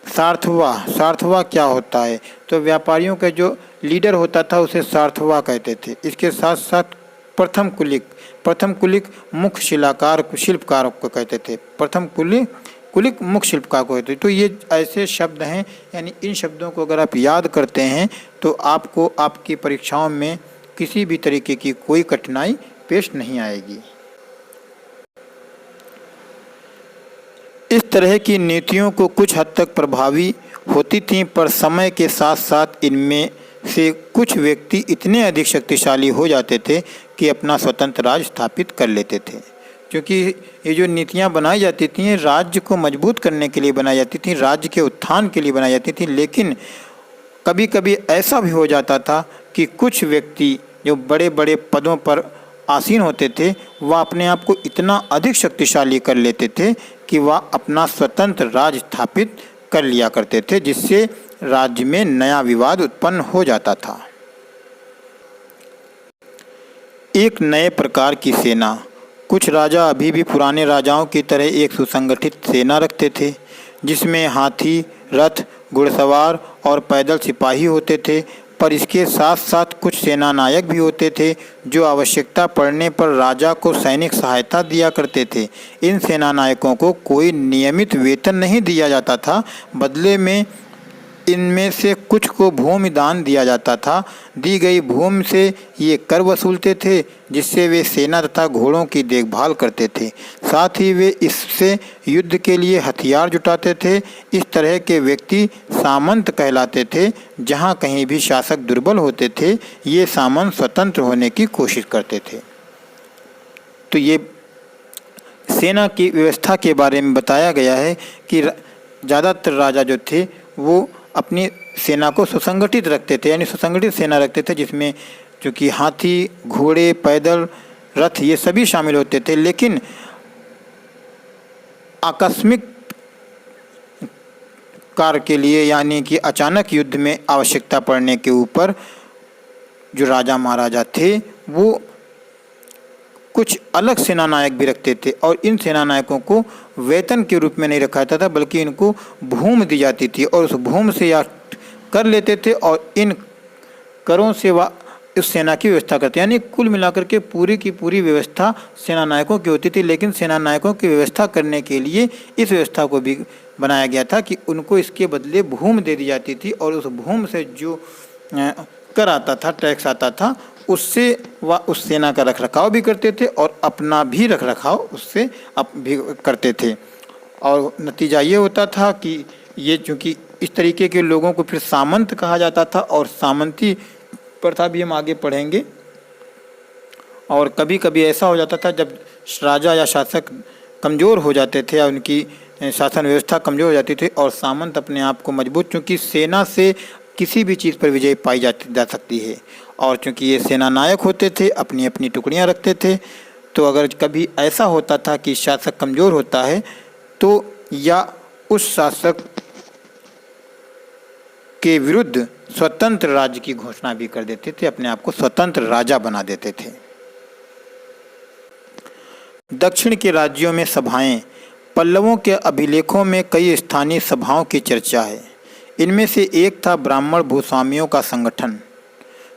सार्थवा, सार्थवा क्या होता है, तो व्यापारियों का जो लीडर होता था उसे सार्थवा कहते थे। इसके साथ साथ प्रथम कुलिक, प्रथम कुलिक मुख्य शिल्पकार को कहते थे। प्रथम कुलिक कुलिक मुख शिल्पकार को होते। तो ये ऐसे शब्द हैं, यानी इन शब्दों को अगर आप याद करते हैं तो आपको आपकी परीक्षाओं में किसी भी तरीके की कोई कठिनाई पेश नहीं आएगी। इस तरह की नीतियों को कुछ हद तक प्रभावी होती थीं, पर समय के साथ साथ इनमें से कुछ व्यक्ति इतने अधिक शक्तिशाली हो जाते थे कि अपना स्वतंत्र राज स्थापित कर लेते थे। क्योंकि ये जो नीतियाँ बनाई जाती थी राज्य को मजबूत करने के लिए बनाई जाती थी, राज्य के उत्थान के लिए बनाई जाती थी, लेकिन कभी कभी ऐसा भी हो जाता था कि कुछ व्यक्ति जो बड़े बड़े पदों पर आसीन होते थे वह अपने आप को इतना अधिक शक्तिशाली कर लेते थे कि वह अपना स्वतंत्र राज स्थापित कर लिया करते थे, जिससे राज्य में नया विवाद उत्पन्न हो जाता था। एक नए प्रकार की सेना। कुछ राजा अभी भी पुराने राजाओं की तरह एक सुसंगठित सेना रखते थे, जिसमें हाथी, रथ, घुड़सवार और पैदल सिपाही होते थे, पर इसके साथ साथ कुछ सेना नायक भी होते थे जो आवश्यकता पड़ने पर राजा को सैनिक सहायता दिया करते थे। इन सेना नायकों को कोई नियमित वेतन नहीं दिया जाता था, बदले में इनमें से कुछ को भूमि दान दिया जाता था। दी गई भूमि से ये कर वसूलते थे, जिससे वे सेना तथा घोड़ों की देखभाल करते थे। साथ ही वे इससे युद्ध के लिए हथियार जुटाते थे। इस तरह के व्यक्ति सामंत कहलाते थे। जहाँ कहीं भी शासक दुर्बल होते थे, ये सामंत स्वतंत्र होने की कोशिश करते थे। तो ये सेना की व्यवस्था के बारे में बताया गया है कि ज़्यादातर राजा जो थे वो अपनी सेना को सुसंगठित रखते थे, यानी सुसंगठित सेना रखते थे, जिसमें चूँकि हाथी, घोड़े, पैदल, रथ ये सभी शामिल होते थे। लेकिन आकस्मिक कार्य के लिए, यानी कि अचानक युद्ध में आवश्यकता पड़ने के ऊपर जो राजा महाराजा थे वो कुछ अलग सेना नायक भी रखते थे, और इन सेना नायकों को वेतन के रूप में नहीं रखा जाता था, बल्कि इनको भूमि दी जाती थी और उस भूमि से या कर लेते थे और इन करों से वह उस सेना की व्यवस्था करते। यानी कुल मिलाकर के पूरी की पूरी व्यवस्था सेना नायकों की होती थी। लेकिन सेना नायकों की व्यवस्था करने के लिए इस व्यवस्था को भी बनाया गया था कि उनको इसके बदले भूमि दे दी जाती थी, और उस भूमि से जो कर आता था, टैक्स आता था, उससे वह उस सेना का रखरखाव भी करते थे और अपना भी रखरखाव उससे भी करते थे। और नतीजा ये होता था कि ये चूँकि इस तरीके के लोगों को फिर सामंत कहा जाता था, और सामंती प्रथा भी हम आगे पढ़ेंगे। और कभी कभी ऐसा हो जाता था जब राजा या शासक कमज़ोर हो जाते थे या उनकी शासन व्यवस्था कमज़ोर हो जाती थी और सामंत अपने आप को मजबूत, चूँकि सेना से किसी भी चीज़ पर विजय पाई जा सकती है, और चूँकि ये सेना नायक होते थे, अपनी अपनी टुकड़ियाँ रखते थे, तो अगर कभी ऐसा होता था कि शासक कमज़ोर होता है तो या उस शासक के विरुद्ध स्वतंत्र राज्य की घोषणा भी कर देते थे, अपने आप को स्वतंत्र राजा बना देते थे। दक्षिण के राज्यों में सभाएं। पल्लवों के अभिलेखों में कई स्थानीय सभाओं की चर्चा है। इनमें से एक था ब्राह्मण भूस्वामियों का संगठन,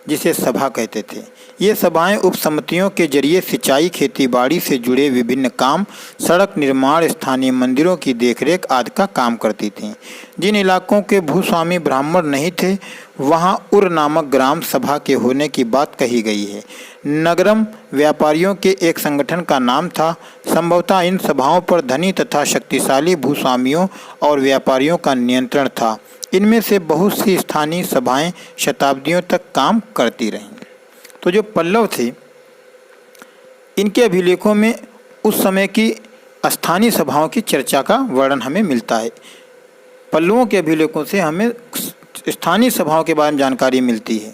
जिसे सभा कहते थे। ये सभाएं उपसमितियों के जरिए सिंचाई, खेतीबाड़ी से जुड़े विभिन्न काम, सड़क निर्माण, स्थानीय मंदिरों की देखरेख आदि का काम करती थीं। जिन इलाकों के भूस्वामी ब्राह्मण नहीं थे, वहां उर नामक ग्राम सभा के होने की बात कही गई है। नगरम व्यापारियों के एक संगठन का नाम था। संभवतः इन सभाओं पर धनी तथा शक्तिशाली भूस्वामियों और व्यापारियों का नियंत्रण था। इनमें से बहुत सी स्थानीय सभाएं शताब्दियों तक काम करती रहीं। तो जो पल्लव थे, इनके अभिलेखों में उस समय की स्थानीय सभाओं की चर्चा का वर्णन हमें मिलता है। पल्लवों के अभिलेखों से हमें स्थानीय सभाओं के बारे में जानकारी मिलती है,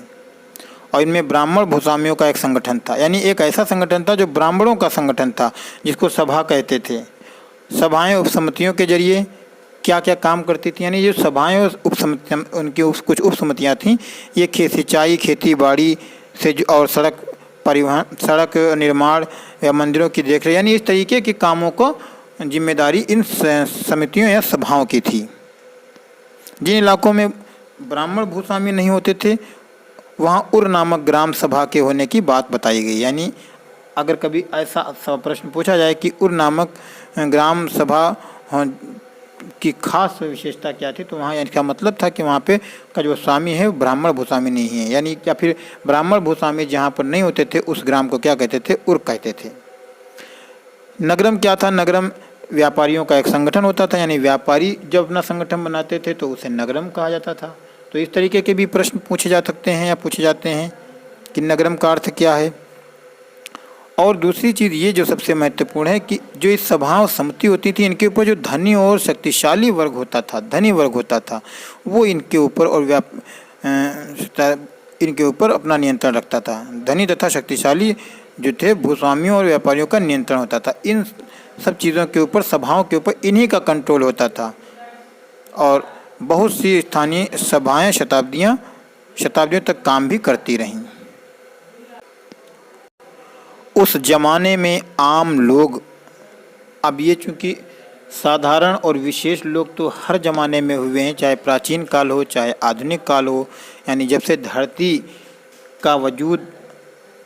और इनमें ब्राह्मण भूस्वामियों का एक संगठन था, यानी एक ऐसा संगठन था जो ब्राह्मणों का संगठन था, जिसको सभा कहते थे। सभाएं उपसमितियों के जरिए क्या क्या काम करती थी, यानी जो सभाएं और उपसमितियाँ, उनकी कुछ उपसमितियाँ थीं, ये सिंचाई, खेती बाड़ी से और सड़क परिवहन, सड़क निर्माण या मंदिरों की देखरेख, यानी इस तरीके के कामों को जिम्मेदारी इन समितियों या सभाओं की थी। जिन इलाकों में ब्राह्मण भूस्वामी नहीं होते थे, वहाँ उर नामक ग्राम सभा के होने की बात बताई गई। यानी अगर कभी ऐसा प्रश्न पूछा जाए कि उर नामक ग्राम सभा की खास विशेषता क्या थी, तो वहाँ इसका मतलब था कि वहाँ पे का जो स्वामी है ब्राह्मण भूस्वामी नहीं है, यानी या फिर ब्राह्मण भूस्वामी जहाँ पर नहीं होते थे उस ग्राम को क्या कहते थे, उर्क कहते थे। नगरम क्या था, नगरम व्यापारियों का एक संगठन होता था, यानी व्यापारी जब अपना संगठन बनाते थे तो उसे नगरम कहा जाता था। तो इस तरीके के भी प्रश्न पूछे जा सकते हैं या पूछे जाते हैं कि नगरम का अर्थ क्या है। और दूसरी चीज़ ये जो सबसे महत्वपूर्ण है कि जो इस सभाओं समिति होती थी, इनके ऊपर जो धनी और शक्तिशाली वर्ग होता था, धनी वर्ग होता था, वो इनके ऊपर और इनके ऊपर अपना नियंत्रण रखता था। धनी तथा शक्तिशाली जो थे भूस्वामियों और व्यापारियों का नियंत्रण होता था। इन सब चीज़ों के ऊपर, सभाओं के ऊपर इन्हीं का कंट्रोल होता था। और बहुत सी स्थानीय सभाएं शताब्दियों तक काम भी करती रहीं। उस जमाने में आम लोग, अब ये चूँकि साधारण और विशेष लोग तो हर ज़माने में हुए हैं, चाहे प्राचीन काल हो चाहे आधुनिक काल हो, यानी जब से धरती का वजूद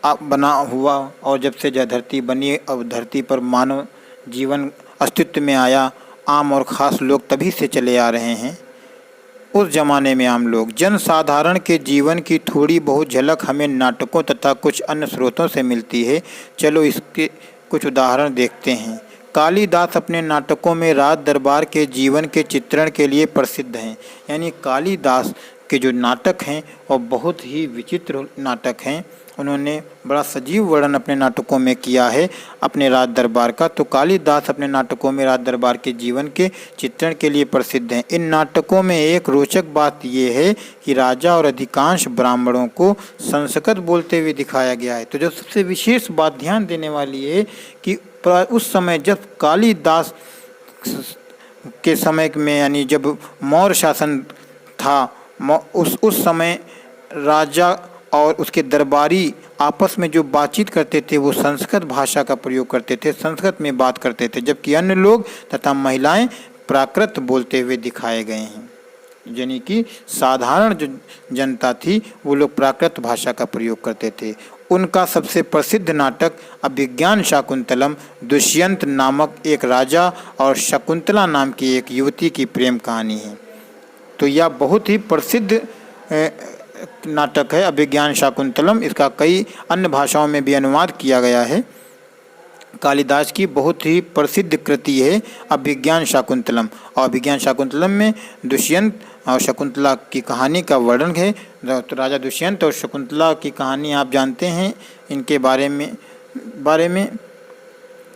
बना हुआ और जब से जो धरती बनी और धरती पर मानव जीवन अस्तित्व में आया, आम और ख़ास लोग तभी से चले आ रहे हैं। उस जमाने में आम लोग, जनसाधारण के जीवन की थोड़ी बहुत झलक हमें नाटकों तथा कुछ अन्य स्रोतों से मिलती है। चलो इसके कुछ उदाहरण देखते हैं। कालिदास अपने नाटकों में राज दरबार के जीवन के चित्रण के लिए प्रसिद्ध हैं। यानी कालिदास के जो नाटक हैं वो बहुत ही विचित्र नाटक हैं। उन्होंने बड़ा सजीव वर्णन अपने नाटकों में किया है अपने राज दरबार का। तो कालिदास अपने नाटकों में राज दरबार के जीवन के चित्रण के लिए प्रसिद्ध हैं। इन नाटकों में एक रोचक बात यह है कि राजा और अधिकांश ब्राह्मणों को संस्कृत बोलते हुए दिखाया गया है। तो जो सबसे विशेष बात ध्यान देने वाली है कि उस समय जब कालिदास के समय में, यानी जब मौर्य शासन था, उस समय राजा और उसके दरबारी आपस में जो बातचीत करते थे वो संस्कृत भाषा का प्रयोग करते थे, संस्कृत में बात करते थे, जबकि अन्य लोग तथा महिलाएं प्राकृत बोलते हुए दिखाए गए हैं। यानी कि साधारण जो जनता थी वो लोग प्राकृत भाषा का प्रयोग करते थे। उनका सबसे प्रसिद्ध नाटक अभिज्ञान शाकुंतलम दुष्यंत नामक एक राजा और शकुंतला नाम की एक युवती की प्रेम कहानी है। तो यह बहुत ही प्रसिद्ध नाटक है अभिज्ञान शाकुंतलम। इसका कई अन्य भाषाओं में भी अनुवाद किया गया है। कालिदास की बहुत ही प्रसिद्ध कृति है अभिज्ञान शाकुंतलम। और अभिज्ञान शाकुंतलम में दुष्यंत और शकुंतला की कहानी का वर्णन है। तो राजा दुष्यंत और शकुंतला की कहानी आप जानते हैं। इनके बारे में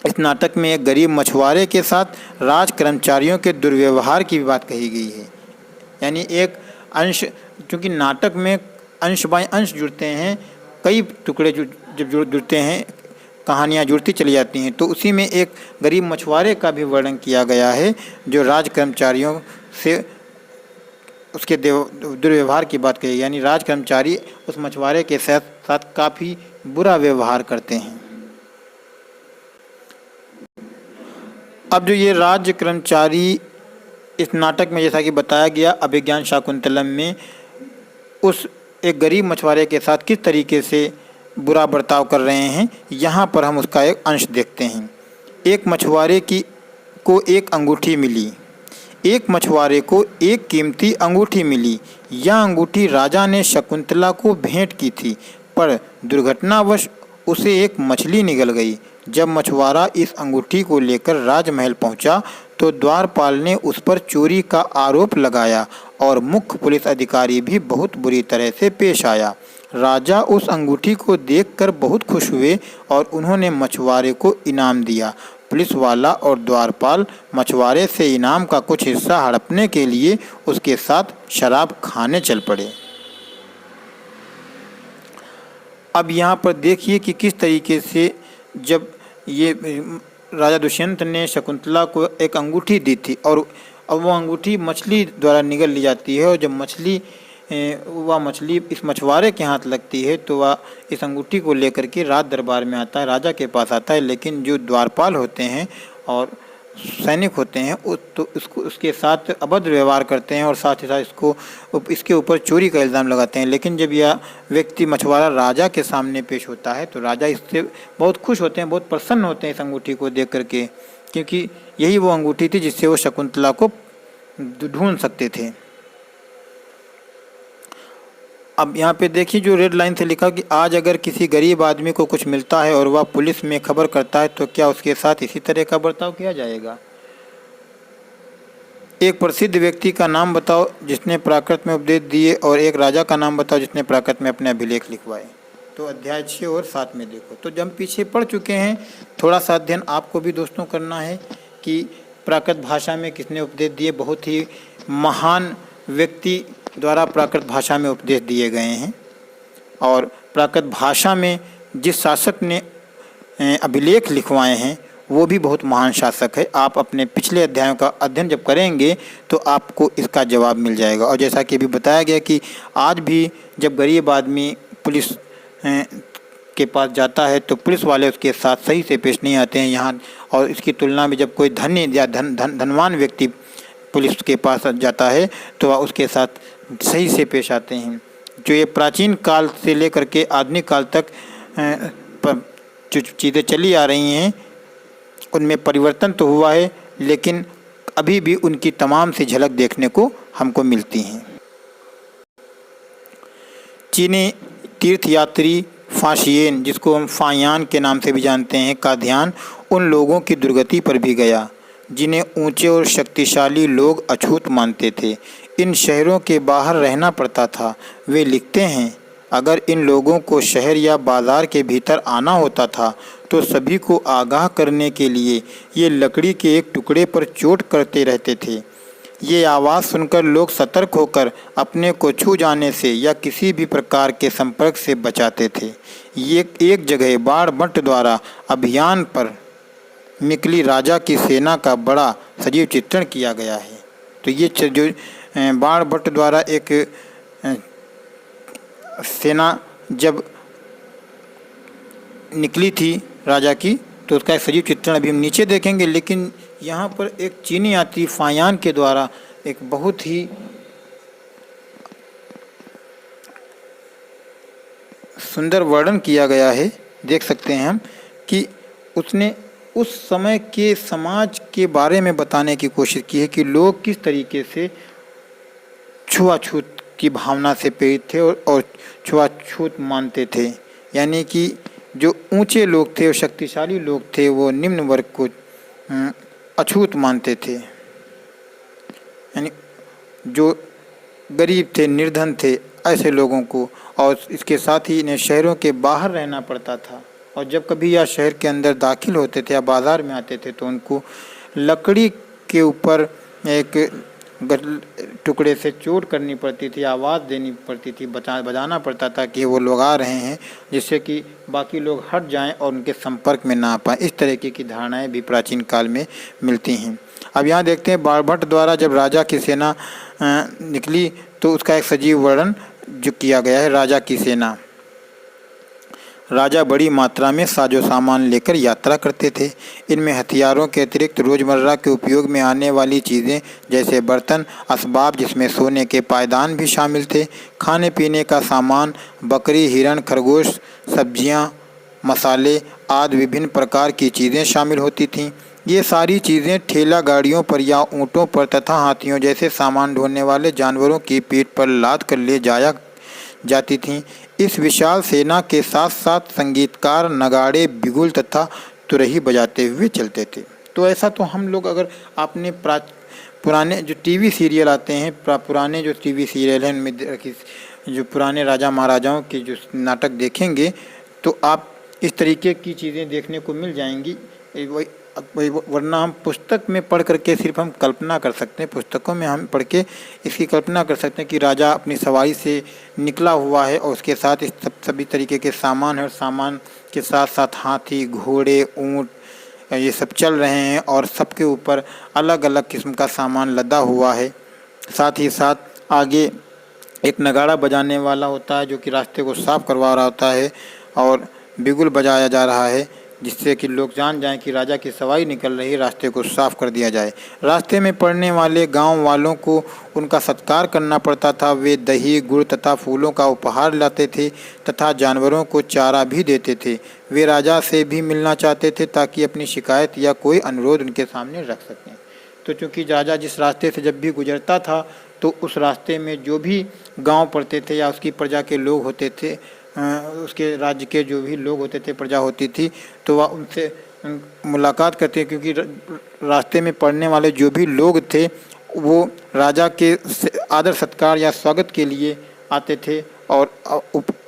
इस नाटक में एक गरीब मछुआरे के साथ राज कर्मचारियों के दुर्व्यवहार की बात कही गई है। यानी एक अंश, क्योंकि नाटक में अंश बाय अंश जुड़ते हैं, कई टुकड़े जब जुड़ते हैं कहानियाँ जुड़ती चली जाती हैं। तो उसी में एक गरीब मछुआरे का भी वर्णन किया गया है जो राज कर्मचारियों से उसके दुर्व्यवहार की बात कही। यानी राज कर्मचारी उस मछुआरे के साथ काफ़ी बुरा व्यवहार करते हैं। अब जो ये राज कर्मचारी इस नाटक में, जैसा कि बताया गया अभिज्ञान शाकुंतलम में, उस एक गरीब मछुआरे के साथ किस तरीके से बुरा बर्ताव कर रहे हैं, यहाँ पर हम उसका एक अंश देखते हैं। एक मछुआरे को एक अंगूठी मिली। एक मछुआरे को एक कीमती अंगूठी मिली। यह अंगूठी राजा ने शकुंतला को भेंट की थी, पर दुर्घटनावश उसे एक मछली निगल गई। जब मछुआरा इस अंगूठी को लेकर राजमहल पहुंचा तो द्वारपाल ने उस पर चोरी का आरोप लगाया और मुख्य पुलिस अधिकारी भी बहुत बुरी तरह से पेश आया। राजा उस अंगूठी को देखकर बहुत खुश हुए और उन्होंने मछुआरे को इनाम दिया। पुलिस वाला और द्वारपाल मछुआरे से इनाम का कुछ हिस्सा हड़पने के लिए उसके साथ शराब खाने चल पड़े। अब यहाँ पर देखिए कि किस तरीके से जब ये राजा दुष्यंत ने शकुंतला को एक अंगूठी दी थी और अब वो अंगूठी मछली द्वारा निगल ली जाती है, और जब वह मछली इस मछुआरे के हाथ लगती है तो वह इस अंगूठी को लेकर के राज दरबार में आता है, राजा के पास आता है। लेकिन जो द्वारपाल होते हैं और सैनिक होते हैं तो उसके साथ अभद्र व्यवहार करते हैं और साथ ही साथ इसके ऊपर चोरी का इल्ज़ाम लगाते हैं। लेकिन जब यह व्यक्ति मछुआरा राजा के सामने पेश होता है तो राजा इससे बहुत खुश होते हैं, बहुत प्रसन्न होते हैं इस अंगूठी को देख करके, क्योंकि यही वो अंगूठी थी जिससे वो शकुंतला को ढूंढ सकते थे। अब यहाँ पे देखिए जो रेड लाइन से लिखा कि आज अगर किसी गरीब आदमी को कुछ मिलता है और वह पुलिस में खबर करता है तो क्या उसके साथ इसी तरह का बर्ताव किया जाएगा? एक प्रसिद्ध व्यक्ति का नाम बताओ जिसने प्राकृत में उपदेश दिए और एक राजा का नाम बताओ जिसने प्राकृत में अपने अभिलेख लिखवाए। तो अध्याय 6 और 7 में देखो। तो जब हम पीछे पढ़ चुके हैं, थोड़ा सा अध्ययन आपको भी दोस्तों करना है कि प्राकृत भाषा में किसने उपदेश दिए। बहुत ही महान व्यक्ति द्वारा प्राकृत भाषा में उपदेश दिए गए हैं और प्राकृत भाषा में जिस शासक ने अभिलेख लिखवाए हैं वो भी बहुत महान शासक है। आप अपने पिछले अध्यायों का अध्ययन जब करेंगे तो आपको इसका जवाब मिल जाएगा। और जैसा कि अभी बताया गया कि आज भी जब गरीब आदमी पुलिस के पास जाता है तो पुलिस वाले उसके साथ सही से पेश नहीं आते हैं यहाँ। और इसकी तुलना में जब कोई धनी या धनवान व्यक्ति पुलिस के पास जाता है तो वह उसके साथ सही से पेश आते हैं। जो ये प्राचीन काल से लेकर के आधुनिक काल तक जो चीज़ें चली आ रही हैं उनमें परिवर्तन तो हुआ है, लेकिन अभी भी उनकी तमाम सी झलक देखने को हमको मिलती हैं। चीनी तीर्थयात्री फाशियन, जिसको हम फायान के नाम से भी जानते हैं, का ध्यान उन लोगों की दुर्गति पर भी गया जिन्हें ऊंचे और शक्तिशाली लोग अछूत मानते थे। इन शहरों के बाहर रहना पड़ता था। वे लिखते हैं, अगर इन लोगों को शहर या बाज़ार के भीतर आना होता था तो सभी को आगाह करने के लिए ये लकड़ी के एक टुकड़े पर चोट करते रहते थे। ये आवाज़ सुनकर लोग सतर्क होकर अपने को छू जाने से या किसी भी प्रकार के संपर्क से बचाते थे। ये एक जगह बाण भट्ट द्वारा अभियान पर निकली राजा की सेना का बड़ा सजीव चित्रण किया गया है। तो ये जो बाण भट्ट द्वारा एक सेना जब निकली थी राजा की तो उसका एक सजीव चित्रण अभी हम नीचे देखेंगे। लेकिन यहाँ पर एक चीनी यात्री फायान के द्वारा एक बहुत ही सुंदर वर्णन किया गया है। देख सकते हैं हम कि उसने उस समय के समाज के बारे में बताने की कोशिश की है कि लोग किस तरीके से छुआछूत की भावना से प्रेरित थे और छुआछूत मानते थे। यानी कि जो ऊंचे लोग थे और शक्तिशाली लोग थे वो निम्न वर्ग को अछूत मानते थे। यानी जो गरीब थे, निर्धन थे, ऐसे लोगों को। और इसके साथ ही इन्हें शहरों के बाहर रहना पड़ता था और जब कभी या शहर के अंदर दाखिल होते थे या बाज़ार में आते थे तो उनको लकड़ी के ऊपर एक टुकड़े से चोट करनी पड़ती थी, आवाज़ देनी पड़ती थी, बजाना पड़ता था कि वो लोग आ रहे हैं, जिससे कि बाकी लोग हट जाएं और उनके संपर्क में ना आ पाएँ। इस तरीके की धारणाएं भी प्राचीन काल में मिलती हैं। अब यहाँ देखते हैं बाणभट्ट द्वारा जब राजा की सेना निकली तो उसका एक सजीव वर्णन जो किया गया है। राजा की सेना। राजा बड़ी मात्रा में साजो सामान लेकर यात्रा करते थे। इनमें हथियारों के अतिरिक्त रोज़मर्रा के उपयोग में आने वाली चीज़ें जैसे बर्तन, असबाब जिसमें सोने के पायदान भी शामिल थे, खाने पीने का सामान, बकरी, हिरण, खरगोश, सब्जियां, मसाले आदि विभिन्न प्रकार की चीज़ें शामिल होती थीं। ये सारी चीज़ें ठेला गाड़ियों पर या ऊँटों पर तथा हाथियों जैसे सामान ढोने वाले जानवरों की पीठ पर लाद कर ले जाया जाती थीं। इस विशाल सेना के साथ साथ संगीतकार नगाड़े, बिगुल तथा तुरही बजाते हुए चलते थे। तो ऐसा तो हम लोग, अगर आपने पुराने जो टीवी सीरियल आते हैं, पुराने जो टीवी सीरियल हैं उनमें जो पुराने राजा महाराजाओं के जो नाटक देखेंगे तो आप इस तरीके की चीज़ें देखने को मिल जाएंगी। वरना हम पुस्तक में पढ़ करके सिर्फ हम कल्पना कर सकते हैं, पुस्तकों में हम पढ़ के इसकी कल्पना कर सकते हैं कि राजा अपनी सवारी से निकला हुआ है और उसके साथ इस सभी तरीके के सामान है और सामान के साथ साथ हाथी, घोड़े, ऊँट ये सब चल रहे हैं और सबके ऊपर अलग अलग किस्म का सामान लदा हुआ है। साथ ही साथ आगे एक नगाड़ा बजाने वाला होता है जो कि रास्ते को साफ करवा रहा होता है और बिगुल बजाया जा रहा है जिससे कि लोग जान जाएं कि राजा की सवारी निकल रही है, रास्ते को साफ कर दिया जाए। रास्ते में पड़ने वाले गांव वालों को उनका सत्कार करना पड़ता था। वे दही, गुड़ तथा फूलों का उपहार लाते थे तथा जानवरों को चारा भी देते थे। वे राजा से भी मिलना चाहते थे ताकि अपनी शिकायत या कोई अनुरोध उनके सामने रख सकें। तो चूँकि राजा जिस रास्ते से जब भी गुजरता था तो उस रास्ते में जो भी गांव पड़ते थे या उसकी प्रजा के लोग होते थे, उसके राज्य के जो भी लोग होते थे, प्रजा होती थी, तो वह उनसे मुलाकात करते, क्योंकि रास्ते में पड़ने वाले जो भी लोग थे वो राजा के आदर सत्कार या स्वागत के लिए आते थे और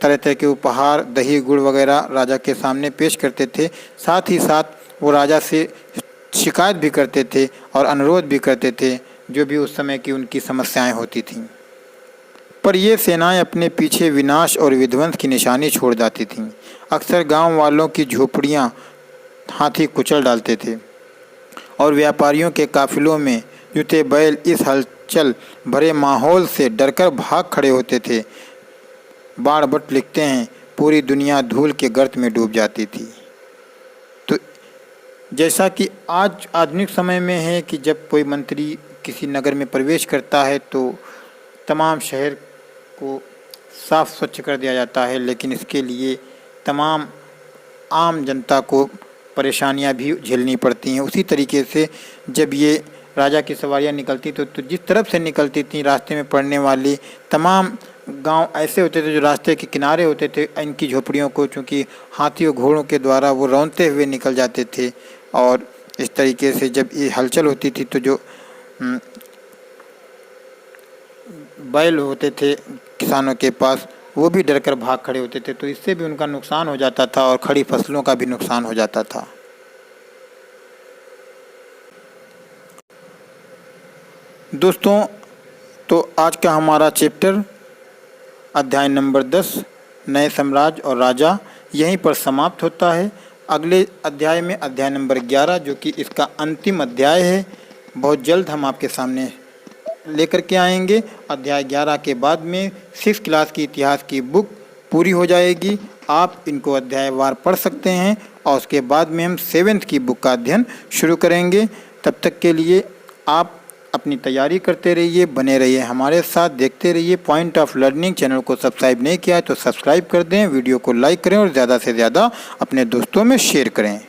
तरह तरह के उपहार, दही गुड़ वगैरह राजा के सामने पेश करते थे। साथ ही साथ वो राजा से शिकायत भी करते थे और अनुरोध भी करते थे जो भी उस समय की उनकी समस्याएं होती थीं। पर ये सेनाएं अपने पीछे विनाश और विध्वंस की निशानी छोड़ जाती थीं। अक्सर गांव वालों की झोपड़ियां हाथी कुचल डालते थे और व्यापारियों के काफिलों में जुटे बैल इस हलचल भरे माहौल से डरकर भाग खड़े होते थे। बाणभट्ट लिखते हैं, पूरी दुनिया धूल के गर्त में डूब जाती थी। तो जैसा कि आज आधुनिक समय में है कि जब कोई मंत्री किसी नगर में प्रवेश करता है तो तमाम शहर को साफ स्वच्छ कर दिया जाता है, लेकिन इसके लिए तमाम आम जनता को परेशानियां भी झेलनी पड़ती हैं। उसी तरीके से जब ये राजा की सवारियां निकलती तो जिस तरफ से निकलती थी, रास्ते में पड़ने वाली तमाम गांव ऐसे होते थे जो रास्ते के किनारे होते थे। इनकी झोपड़ियों को चूँकि हाथी और घोड़ों के द्वारा वो रौंदते हुए निकल जाते थे और इस तरीके से जब ये हलचल होती थी तो जो बैल होते थे किसानों के पास वो भी डरकर भाग खड़े होते थे, तो इससे भी उनका नुकसान हो जाता था और खड़ी फसलों का भी नुकसान हो जाता था। दोस्तों, तो आज का हमारा चैप्टर अध्याय नंबर 10 नए साम्राज्य और राजा यहीं पर समाप्त होता है। अगले अध्याय में अध्याय नंबर 11 जो कि इसका अंतिम अध्याय है, बहुत जल्द हम आपके सामने लेकर के आएंगे। अध्याय 11 के बाद में 6 क्लास की इतिहास की बुक पूरी हो जाएगी। आप इनको अध्यायवार पढ़ सकते हैं और उसके बाद में हम 7th की बुक का अध्ययन शुरू करेंगे। तब तक के लिए आप अपनी तैयारी करते रहिए, बने रहिए हमारे साथ, देखते रहिए। पॉइंट ऑफ लर्निंग चैनल को सब्सक्राइब नहीं किया है तो सब्सक्राइब कर दें, वीडियो को लाइक करें और ज़्यादा से ज़्यादा अपने दोस्तों में शेयर करें।